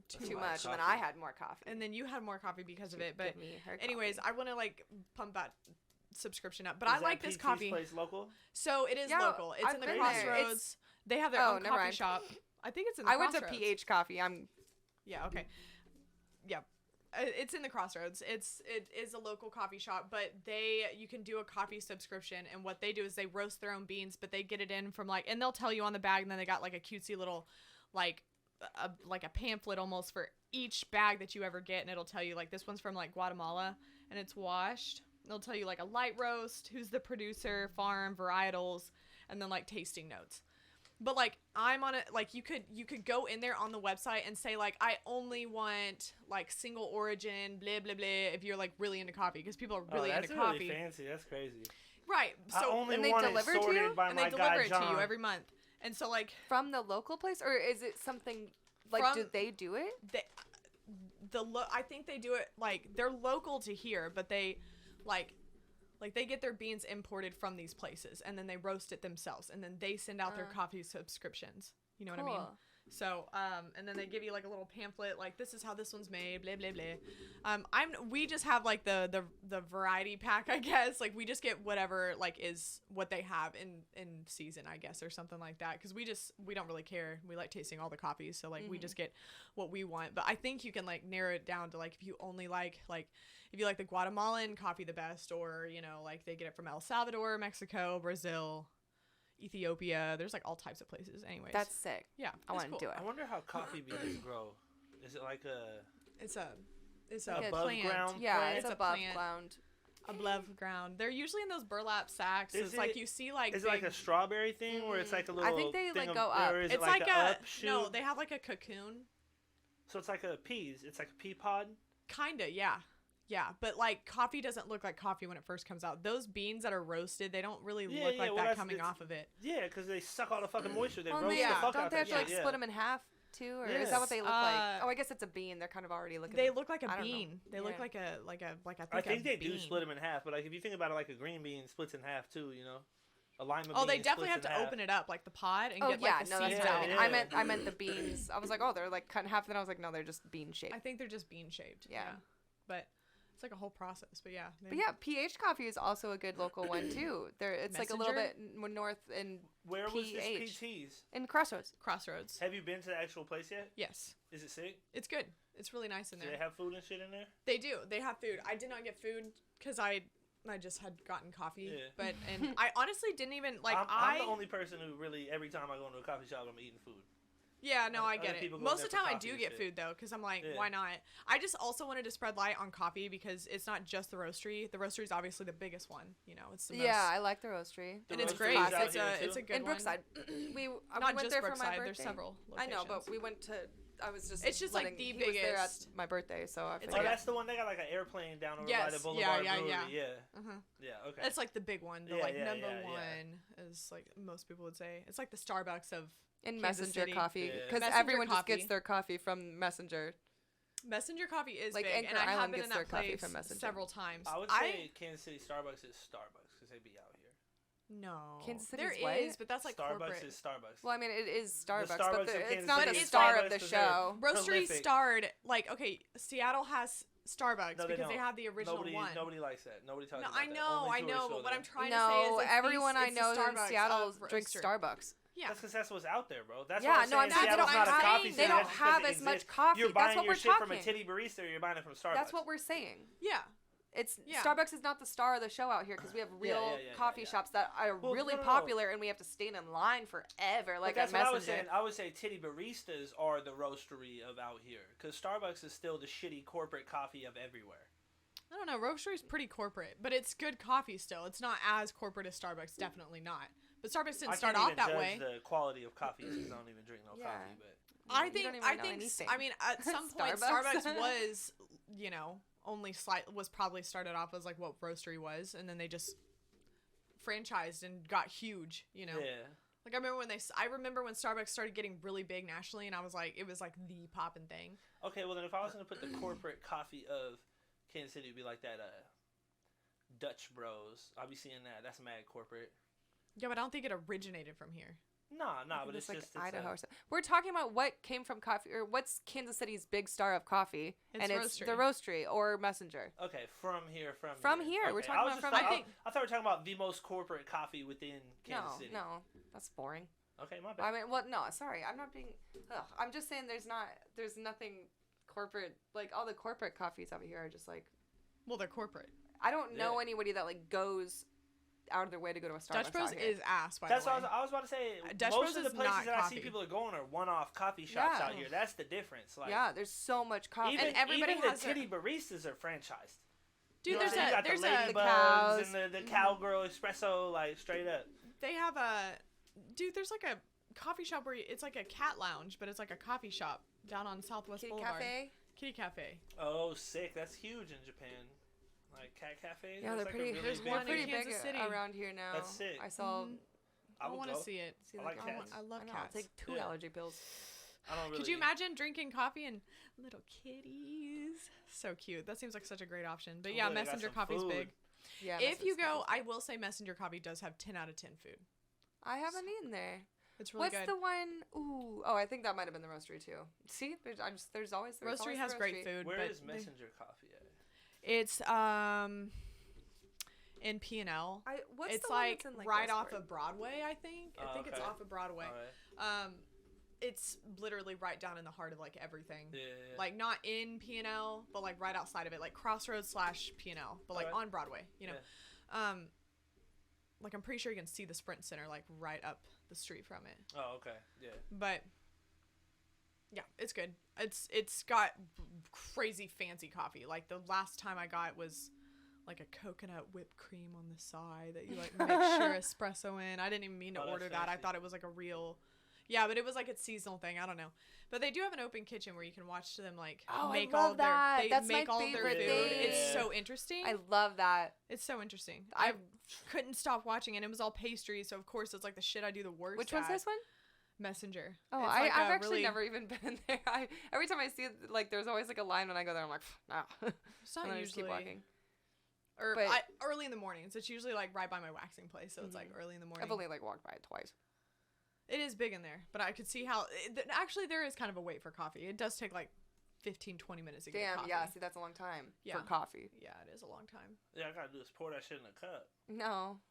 too much. And then I had more coffee. And then you had more coffee because of it. But anyways, I want to pump that subscription up. But I like this coffee. Place local? So it is local. It's in the Crossroads. They have their own coffee shop. I think it's in the Crossroads. I went to PH Coffee. Yeah, okay. Yeah. It's in the Crossroads. It is a local coffee shop, but you can do a coffee subscription, and what they do is they roast their own beans, but they get it in from and they'll tell you on the bag, and then they got a cutesy little a pamphlet almost for each bag that you ever get, and it'll tell you this one's from Guatemala and it's washed. They'll tell you a light roast, who's the producer, farm, varietals, and then tasting notes. But I'm on it. You could go in there on the website and say I only want single origin, blah blah blah. If you're really into coffee, because people are really into coffee. That's really fancy. That's crazy. Right. So I only and they want deliver it sorted to you? by and my they deliver guy, it John. to you every month. And so from the local place, or is it something do they do it? I think they do it they're local to here, but they they get their beans imported from these places, and then they roast it themselves, and then they send out their coffee subscriptions. You know what I mean? So, and then they give you a little pamphlet, this is how this one's made, blah blah blah. We just have the variety pack, I guess. We just get whatever is what they have in season, I guess, or something like that. Because we don't really care. We like tasting all the coffees, so we just get what we want. But I think you can narrow it down to if you only if you like the Guatemalan coffee the best, or they get it from El Salvador, Mexico, Brazil, Ethiopia. There's all types of places. Anyways, that's sick. Yeah, I want to do it. I wonder how coffee beans grow. Is it It's a above plant. ground? Yeah, plant? it's above ground. Above ground. They're usually in those burlap sacks. It's like you see like. Is it like a strawberry thing where it's like a little? I think they thing go up. Or is it's it like a up shoot? No, they have like a cocoon. So it's like a peas. It's like a pea pod. Kinda, yeah. Yeah, but like coffee doesn't look like coffee when it first comes out. Those beans that are roasted, they don't really look like that coming off of it. Yeah, because they suck all the fucking moisture. They roast the fuck don't out they have to like split them in half too, or is that what they look like? Oh, I guess it's a bean. They're kind of already looking. They look like a bean. They look like a I think they do split them in half, but like if you think about it, like a green bean splits in half too. You know, a lima bean. Oh, they definitely have to open it up, like the pod, and get like the seeds out. Yeah. I meant the beans. I was like, oh, they're like cut in half, and then I was like, no, they're just bean shaped. I think they're just bean shaped. Yeah, but. It's like a whole process, but yeah. But yeah, PH Coffee is also a good local one too. It's like a little bit more north in Where PH. was this PT's? In Crossroads. Have you been to the actual place yet? Yes. Is it sick? It's good. It's really nice in there. Do they have food and shit in there? They do. They have food. I did not get food because I just had gotten coffee. Yeah. And I honestly didn't even like. I'm the only person who really every time I go into a coffee shop, I'm eating food. Yeah, no, I get it. Most of the time I do get food, though, because I'm like, why not? I just also wanted to spread light on coffee because it's not just the Roasterie. The Roasterie is obviously the biggest one. You know, it's the most... Yeah, I like the Roasterie. And it's great. It's a good one. In Brookside. we not went just there Brookside. For my birthday. There's several locations. I know, but we went to... I was just it's just like the biggest. Was there at my birthday, so I figured. Oh, that's the one they got like an airplane down over by the Boulevard Brewery. Yeah, okay. It's like the big one. The number one is like most people would say. It's like the Starbucks of in Kansas Messenger City. Coffee because everyone just gets their coffee from Messenger. Messenger Coffee is like big, Anchor and I have Island been in that place from several times. I would say Kansas City Starbucks is Starbucks because they be out here. No, Kansas City is, but that's like Starbucks corporate. Is Starbucks. Well, I mean, it is Starbucks, but it's not the star of the show. Roasterie starred okay. Seattle has Starbucks because they have the original one. Nobody likes that. Nobody talks about that. I know, but what I'm trying to say is everyone I know in Seattle drinks Starbucks. Yeah, that's because that's what's out there, bro. That's yeah, what I'm saying. Seattle's not a coffee city. They don't have as much coffee. You're buying your shit from a titty barista, or you're buying it from Starbucks. That's what we're saying. Yeah. Starbucks is not the star of the show out here because we have real coffee shops that are really popular and we have to stand in line forever. Like that's what I was saying. I would say titty baristas are the Roasterie of out here because Starbucks is still the shitty corporate coffee of everywhere. I don't know. Roasterie's pretty corporate, but it's good coffee still. It's not as corporate as Starbucks. Definitely not. But Starbucks didn't start off that way. I can't even judge the quality of coffee because I don't even drink no coffee. But I think. I mean, at some point, Starbucks was, was probably started off as like what Roasterie was, and then they just franchised and got huge. You know. Yeah. Like I remember when Starbucks started getting really big nationally, and I was like, it was like the poppin' thing. Okay, well then if I was gonna put the corporate coffee of Kansas City, it'd be like that Dutch Bros. I'll be seeing that. That's mad corporate. Yeah, but I don't think it originated from here. Nah, but it's like just Idaho. We're talking about what came from coffee, or what's Kansas City's big star of coffee, and it's the Roasterie or Messenger. Okay, from here. Okay. We're talking about from. I thought we were talking about the most corporate coffee within Kansas City. No, that's boring. Okay, my bad. I mean, no, sorry, I'm not being. I'm just saying there's nothing corporate, like all the corporate coffees over here are just like. Well, they're corporate. I don't know anybody that like goes out of their way to go to a Starbucks. Dutch Bros is ass, by That's the way. what I was about to say. Dutch most Bros of the places that coffee. I see people are going are one-off coffee shops out here. That's the difference. Like, there's so much coffee. And everybody even has the titty baristas are franchised. Dude, there's the ladybugs and the cowgirl espresso, like straight up. They have there's like a coffee shop where it's like a cat lounge, but it's like a coffee shop down on Southwest Boulevard. Kitty Cafe. Oh, sick. That's huge in Japan. Like cat cafes. Yeah, they're pretty. There's one pretty big around here now. That's sick. I saw. I want to see it. I like cats. I love cats. I'll take 2 allergy pills. I don't really. Could you imagine drinking coffee and little kitties? So cute. That seems like such a great option. But yeah, Messenger Coffee's big. Yeah. If you go, I will say Messenger Coffee does have 10 out of 10 food. I haven't eaten there. It's really good. What's the one? Ooh. Oh, I think that might have been the Roasterie too. See, there's always the Roasterie has great food. Where is Messenger Coffee at? It's in P&L. It's like right off of Broadway, I think. I think it's off of Broadway. Right. It's literally right down in the heart of like everything. Yeah. Like not in P&L, but like right outside of it, like Crossroads / P&L, but like on Broadway, you know. Yeah. Like I'm pretty sure you can see the Sprint Center like right up the street from it. Oh, okay. Yeah. But yeah, it's good. It's got crazy fancy coffee. Like the last time I got was like a coconut whipped cream on the side that you like mix your espresso in. I didn't even mean to order that. I thought it was like a real, yeah, but it was like a seasonal thing. I don't know. But they do have an open kitchen where you can watch them like make all of their, That's make my all their food. favorite thing. It's so interesting. I love that. It's so interesting. I couldn't stop watching, and it was all pastry, so of course it's like the shit I do the worst. Which one's this one? Messenger. Oh, like I've actually never even been there. Every time I see it, like there's always like a line when I go there. I'm like, no. It's not and usually. I just keep walking. Or early in the mornings. It's usually like right by my waxing place, so it's like early in the morning. I've only like walked by it twice. It is big in there, but I could see how actually there is kind of a wait for coffee. It does take like 15-20 minutes to get coffee. Yeah, see, that's a long time for coffee. Yeah, it is a long time. Yeah, I gotta do is pour that shit in a cup. No.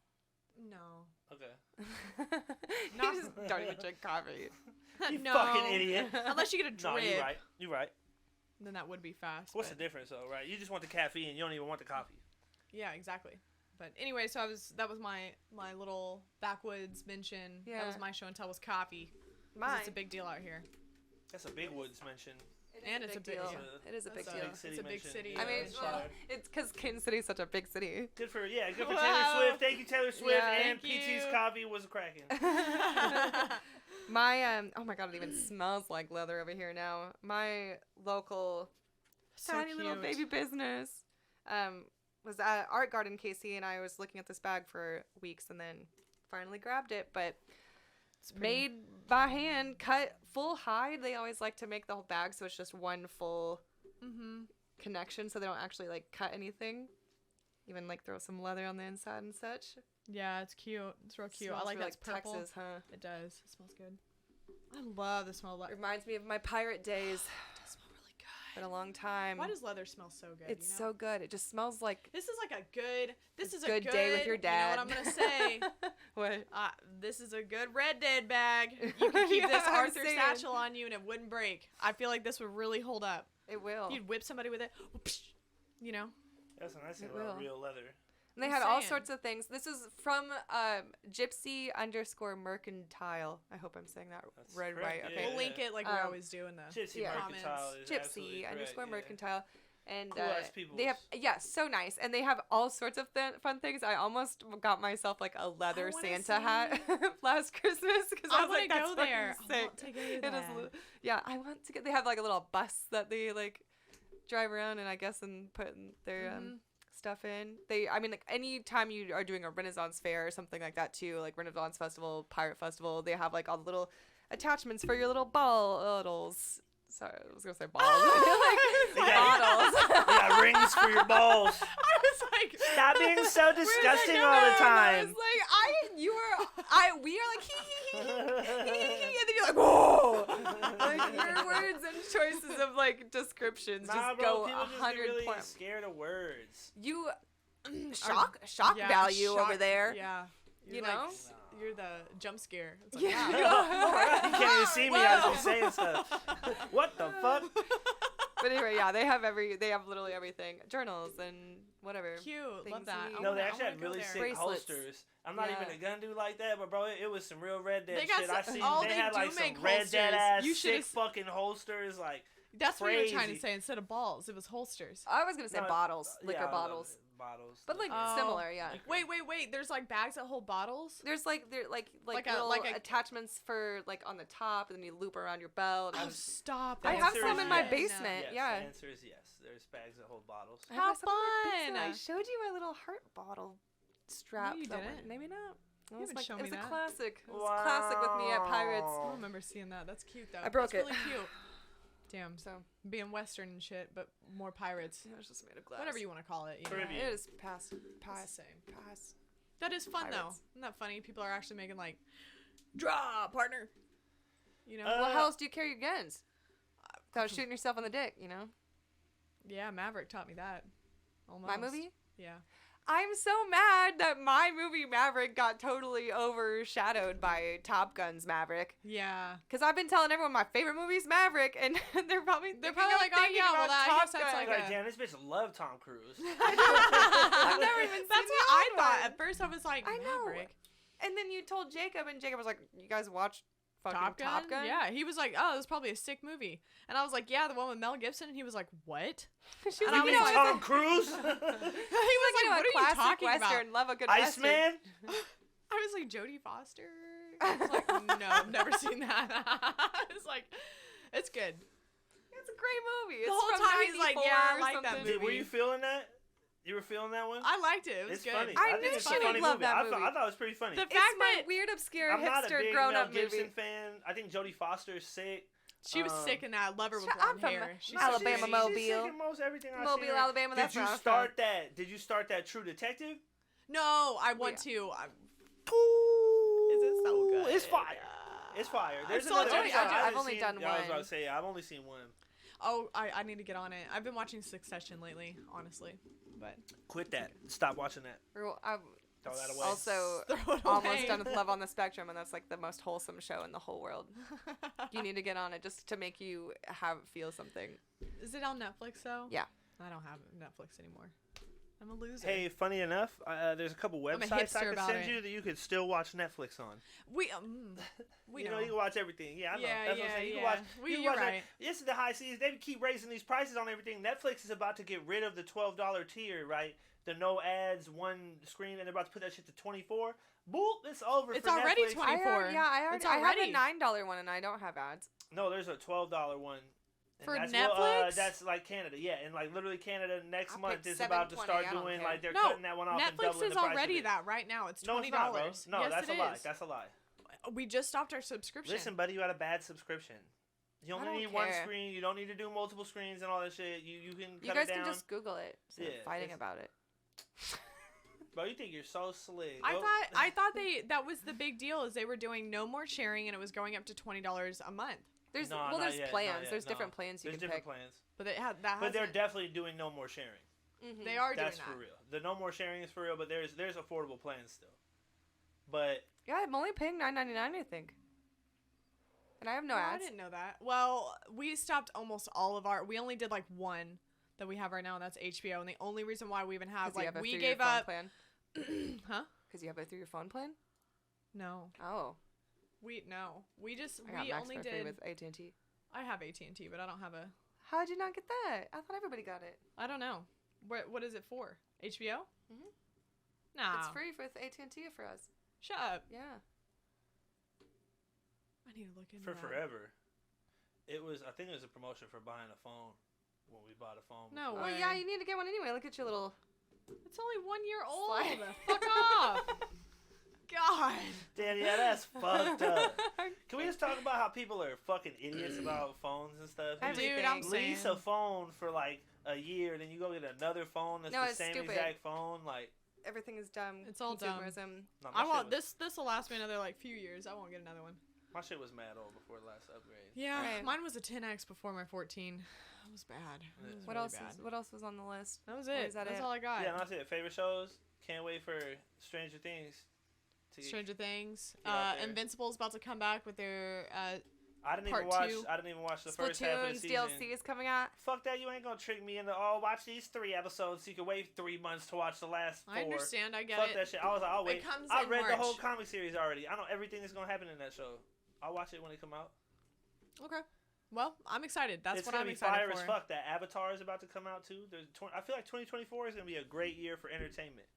Okay. You just don't even drink coffee. You fucking idiot. Unless you get a drip. No, you're right. Then that would be fast. What's the difference though, right? You just want the caffeine. You don't even want the coffee. Yeah, exactly. But anyway, so that was my little Backwoods mention. Yeah. That was my show and tell was coffee. It's a big deal out here. That's a big woods mention. It's a big deal. It is a big deal. It's a big city. Yeah, I mean, it's because Kansas City is such a big city. Good for Taylor Swift. Thank you, Taylor Swift. And PT's coffee was cracking. My oh my god, it even smells like leather over here now. My local tiny little baby business was at Art Garden, Casey, and I was looking at this bag for weeks and then finally grabbed it, but it's made by hand, cut full hide. They always like to make the whole bag so it's just one full connection, so they don't actually like cut anything, even like throw some leather on the inside and such. Yeah, it's cute. It's real cute. I like that. It's purple. Texas, huh? It does. It smells good. I love the smell of leather. It reminds me of my pirate days. It does smell really good. Been a long time. Why does leather smell so good? It's so good. It just smells like this is like a good. This is a good day with your dad. You know what I'm gonna say? What? This is a good Red Dead bag. You can keep this Arthur satchel on you and it wouldn't break. I feel like this would really hold up. It will. You'd whip somebody with it. You know. That's a nice thing about real leather. And they had all sorts of things. This is from Gypsy_Mercantile. I hope I'm saying that right. Okay. We'll link it like we always do in the comments. Gypsy_Mercantile. And cool they have so nice. And they have all sorts of fun things. I almost got myself like a leather Santa hat last Christmas because I was like, that's go there. Sick. I want to go there. I want to get. They have like a little bus that they like drive around and put their stuff in. Like anytime you are doing a Renaissance fair or something like that too, like Renaissance Festival, Pirate Festival, they have like all the little attachments for your little bottles. Sorry, I was gonna say balls. Bottles. They got rings for your balls. I was like, stop being so disgusting all the time. I was like, we are like hee, and then you're like, whoa. Like your words and choices of like descriptions just go 100 really points. Scared of words. You shock value over there. Yeah. You know. You're the jump scare. It's like, you can't even see me. I was just saying stuff. What the fuck? But anyway, they have literally everything. Journals and whatever. Cute. Love that. They actually had really sick holsters. I'm not even a gun dude like that, but bro, it was some real Red Dead shit. I seen they had like some Red Dead ass sick fucking holsters. Like that's what you were trying to say. Instead of balls, it was holsters. I was gonna say bottles, liquor bottles. But like similar, yeah. Wait. There's like bags that hold bottles. There's like little attachments for like on the top, and then you loop around your belt. Oh, stop! I have some in my basement. Yeah. The answer is yes. There's bags that hold bottles. How fun! I showed you my little heart bottle strap. No, you didn't. Maybe not. It was show me that. A classic. It was classic with me at Pirates. I don't remember seeing that. That's cute though. I broke it. Really cute. Damn. So being Western and shit, but more pirates. Yeah, it was just made of glass. Whatever you want to call it. It is pass. That is fun pirates. though. Isn't that funny? People are actually making like, draw partner. You know. Well, how else do you carry your guns? Without shooting yourself in the dick, you know. Yeah, Maverick taught me that. Almost. My movie? Yeah. I'm so mad that my movie Maverick got totally overshadowed by Top Gun's Maverick. Yeah. Because I've been telling everyone my favorite movie's Maverick, and they're probably like, oh yeah, well I guess that's like damn, this bitch love Tom Cruise. I've never even seen That's what I thought. At first I was like, I know. Maverick. And then you told Jacob, and Jacob was like, you guys watch Top Gun? Yeah, he was like, oh, it was probably a sick movie. And I was like, yeah, the one with Mel Gibson. And he was like, what? She's like, you mean Tom Cruise? He was like, what are you talking Western, about? love a good Iceman? I was like, Jodie Foster? I was like, no, I've never seen that. I was like, it's good. It's a great movie. It's the whole time he's like, yeah, I like that movie. Were you feeling that? You were feeling that one? I liked it. It was it's good. Funny. I knew it's she a funny would love movie. that movie. I thought it was pretty funny. The fact it's my that weird, obscure, I'm not a hipster, big grown-up Mel Gibson movie. fan. I think Jodie Foster is sick. She was sick in that. I love her with I'm blonde from hair. She's Alabama, so Mobile. She's sick in most everything I've Mobile, seen her. Alabama. That's Did you where I'm start from. that? Did you start that True Detective? No, I want to. Ooh, Is it so good? It's fire. It's fire. There's saw another Jodie. episode. I've only done I was one. about to say, I've only seen one. Oh, I need to get on it. I've been watching Succession lately, honestly. But Quit that. Stop watching that. I've Throw that away. also throw it almost away. done with Love on the Spectrum, and that's like the most wholesome show in the whole world. You need to get on it just to make you feel something. Is it on Netflix though? Yeah. I don't have Netflix anymore. I'm a loser. Hey, funny enough, there's a couple I'm a websites I hipster could about send it. you that you could still watch Netflix on. We You know, you can watch everything. Yeah, I know. Yeah, That's what I'm saying. You can watch. You can you're watch right. This is the high season. They keep raising these prices on everything. Netflix is about to get rid of the $12 tier, right? The no ads, one screen, and they're about to put that shit to $24. Boop, it's over. It's for already Netflix. $24. I have a $9 one, and I don't have ads. No, there's a $12 one. And For that's Netflix? That's like Canada, yeah, and like literally Canada next I'll month pick is about to start $7.20, I don't doing care. like they're No, cutting that one off and Netflix doubling is the price of already it. that right now. It's $20. No, it's not, bro. No, yes, that's it a lie. is. That's a lie. We just stopped our subscription. Listen, buddy, you got a bad subscription. You I only don't need one care. screen. You don't need to do multiple screens and all that shit. You can cut You guys it down. can just Google it instead of Yeah, fighting it's- about it. Bro, you think you're so slick. I Go- thought that was the big deal is they were doing no more sharing and it was going up to $20 a month. There's No, not there's yet, plans. not yet, There's no. different plans you There's can different pick. plans. But they had that. But they're hasn't- definitely doing no more sharing. They are doing That's that. for real. The no more sharing is for real, but there's affordable plans still. But Yeah, I'm only paying $9.99, I think. And I have no Oh, ads. I didn't know that. Well, we stopped almost all of our. We only did like one that we have right now, and that's HBO. And the only reason why we even have 'Cause you have a we through gave your phone up. plan. Huh? Because you have it through your phone plan. No, Oh, we just I got we Max only for free did. with AT&T. I have AT&T, but I don't have a. How did you not get that? I thought everybody got it. I don't know. What is it for? HBO? Mhm. Nah. It's free with AT&T for us. Shut up. Yeah. I need to look into for that. forever, I think it was a promotion for buying a phone when we bought a phone. No before. Well, way. yeah, you need to get one anyway. Look at your little. It's only 1 year old. Slide. Fuck off. God. Damn, yeah, that's fucked up. Can we just talk about how people are fucking idiots about phones and stuff? You Everything. Dude, I'm just saying. lease a phone for like a year, then you go get another phone that's No, the it's same stupid. exact phone. Like, Everything is dumb. It's all dumb. Consumerism. no, I want shit was, this will last me another like few years. I won't get another one. My shit was mad old before the last upgrade. Yeah, Right. mine was a 10X before my 14. It was bad. It was What really else? bad. What else was on the list? That was Or it. is that That's it? all I got. Yeah, and that's it. Favorite shows? Can't wait for Stranger Things. Stranger Things. Get out there. Invincible's about to come back with their. I didn't even Part watch. 2. I didn't even watch the first half of the Splatoon's season. DLC is coming out. Fuck that! You ain't gonna trick me into watch these 3 episodes so you can wait 3 months to watch the last 4. I understand. I get Fuck it. that shit. I was like, I'll wait. comes I in read the whole March. comic series already. I know everything that's gonna happen in that show. I'll watch it when it come out. Okay. Well, I'm excited. That's It's what gonna I'm be excited fire for. as fuck. That Avatar is about to come out too. I feel like 2024 is gonna be a great year for entertainment.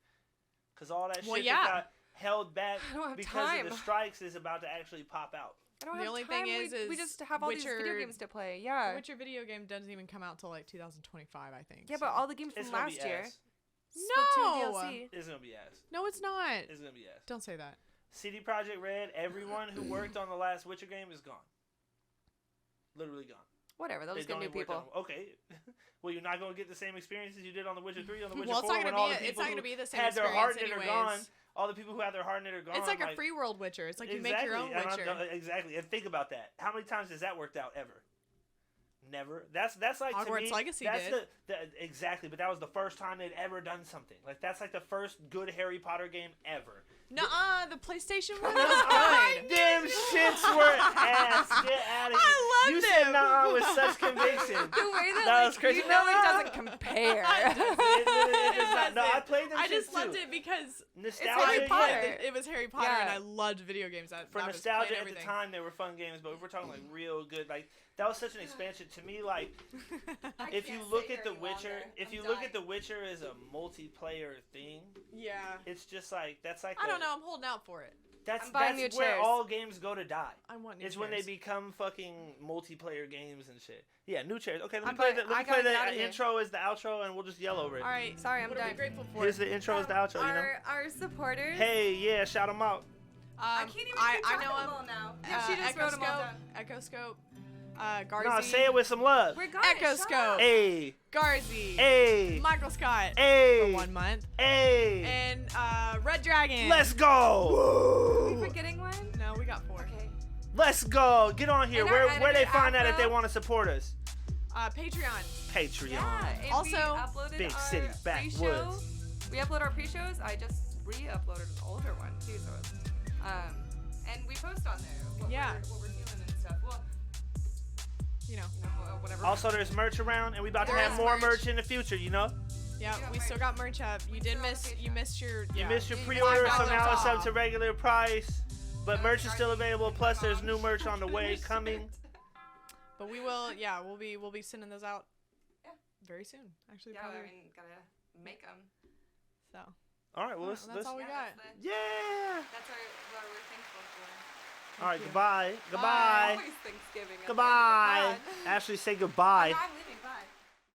Cause all that Well, shit yeah. that got held back I don't have because time. of the strikes is about to actually pop out. I don't The have only time. thing is we just have all these video Witcher- games to play. Yeah. Witcher video game doesn't even come out till like 2025, I think. Yeah, so. but all the games It's from gonna last be year. ass. Splatoon No! DLC. It's gonna be ass. No, it's not. It's gonna be ass. Don't say that. City Project Red. Everyone who worked on the last Witcher game is gone. Literally gone. Whatever. They'll They just get don't new even work people. on them. Okay. Well, you're not gonna get the same experiences you did on the Witcher 3 on the Witcher Well, it's 4 not when gonna all be. the It's people not who gonna be the same had their experience heart knit are anyways. gone. All the people who had their heart knit are gone. It's like a free world Witcher. It's like you make your own and Witcher. exactly. And think about that. How many times has that worked out ever? Never. That's like to Hogwarts me, Legacy that's did. Exactly, but that was the first time they'd ever done something. Like that's like the first good Harry Potter game ever. Nuh-uh, the PlayStation one was good. Them shits were ass. Get out of here. I loved You them. said nuh-uh with such conviction. The way That was crazy. You know it doesn't compare. It does not. No, I played them I shits just loved too. it because Nostalgia. Harry Potter. it was Harry Potter, Yeah. and I loved video games. For nostalgia at the time, they were fun games, but if we're talking like real good, like that was such an expansion to me. Like if you look at The Witcher, at The Witcher as a multiplayer thing, yeah, it's just like that's like I don't know. I'm holding out for it. That's buying new where chairs. all games go to die. I want new It's chairs. when they become fucking multiplayer games and shit. Yeah, new chairs. Okay, let I'm me play buying- the, I let me play gotta get out of the here. intro as the outro, and we'll just yell over it. All right. Sorry, I'm what are we done. grateful for? Here's the intro as the outro. You know. Our supporters. Hey, yeah, shout them out. I can't even I keep know talking him. them all now. Yeah, she just wrote them all down. Echoskope. Garzey. No, say it with some love. We're going. Echoskope. Hey, Garzey. hey, Michael Scott. hey, For 1 month. hey. And Red Dragon. Let's go. Are we forgetting one? No, we got 4. Okay. Let's go. Get on here. And our Where they editor, find that if they Afro. want to support us? Patreon. Patreon. Yeah. And Also, we uploaded Big our City pre-show. Backwoods. We upload our pre-shows. I just re-uploaded an older one too, so it's, and we post on there what we're feeling and stuff. Well, You know. whatever. Also, there's merch around, and we about to There have is more merch. merch in the future. You know. Yeah, got we still merch. got merch up. You We did still miss. have You Patreon. missed your. You Yeah. missed your $5 pre-order, so now it's up off. to regular price. But No, merch is still charging available. for Plus, the there's wrong new merch on the way shirt. coming. But we will. Yeah, we'll be sending those out. Yeah. Very soon. Actually, Yeah, probably. I mean, gotta make them. So. All right, well, That's let's all we got. yeah. That's what we're thankful for. All right, you. goodbye. Goodbye. Always Thanksgiving. Goodbye. Bye. Ashley, say goodbye. I'm leaving. Bye.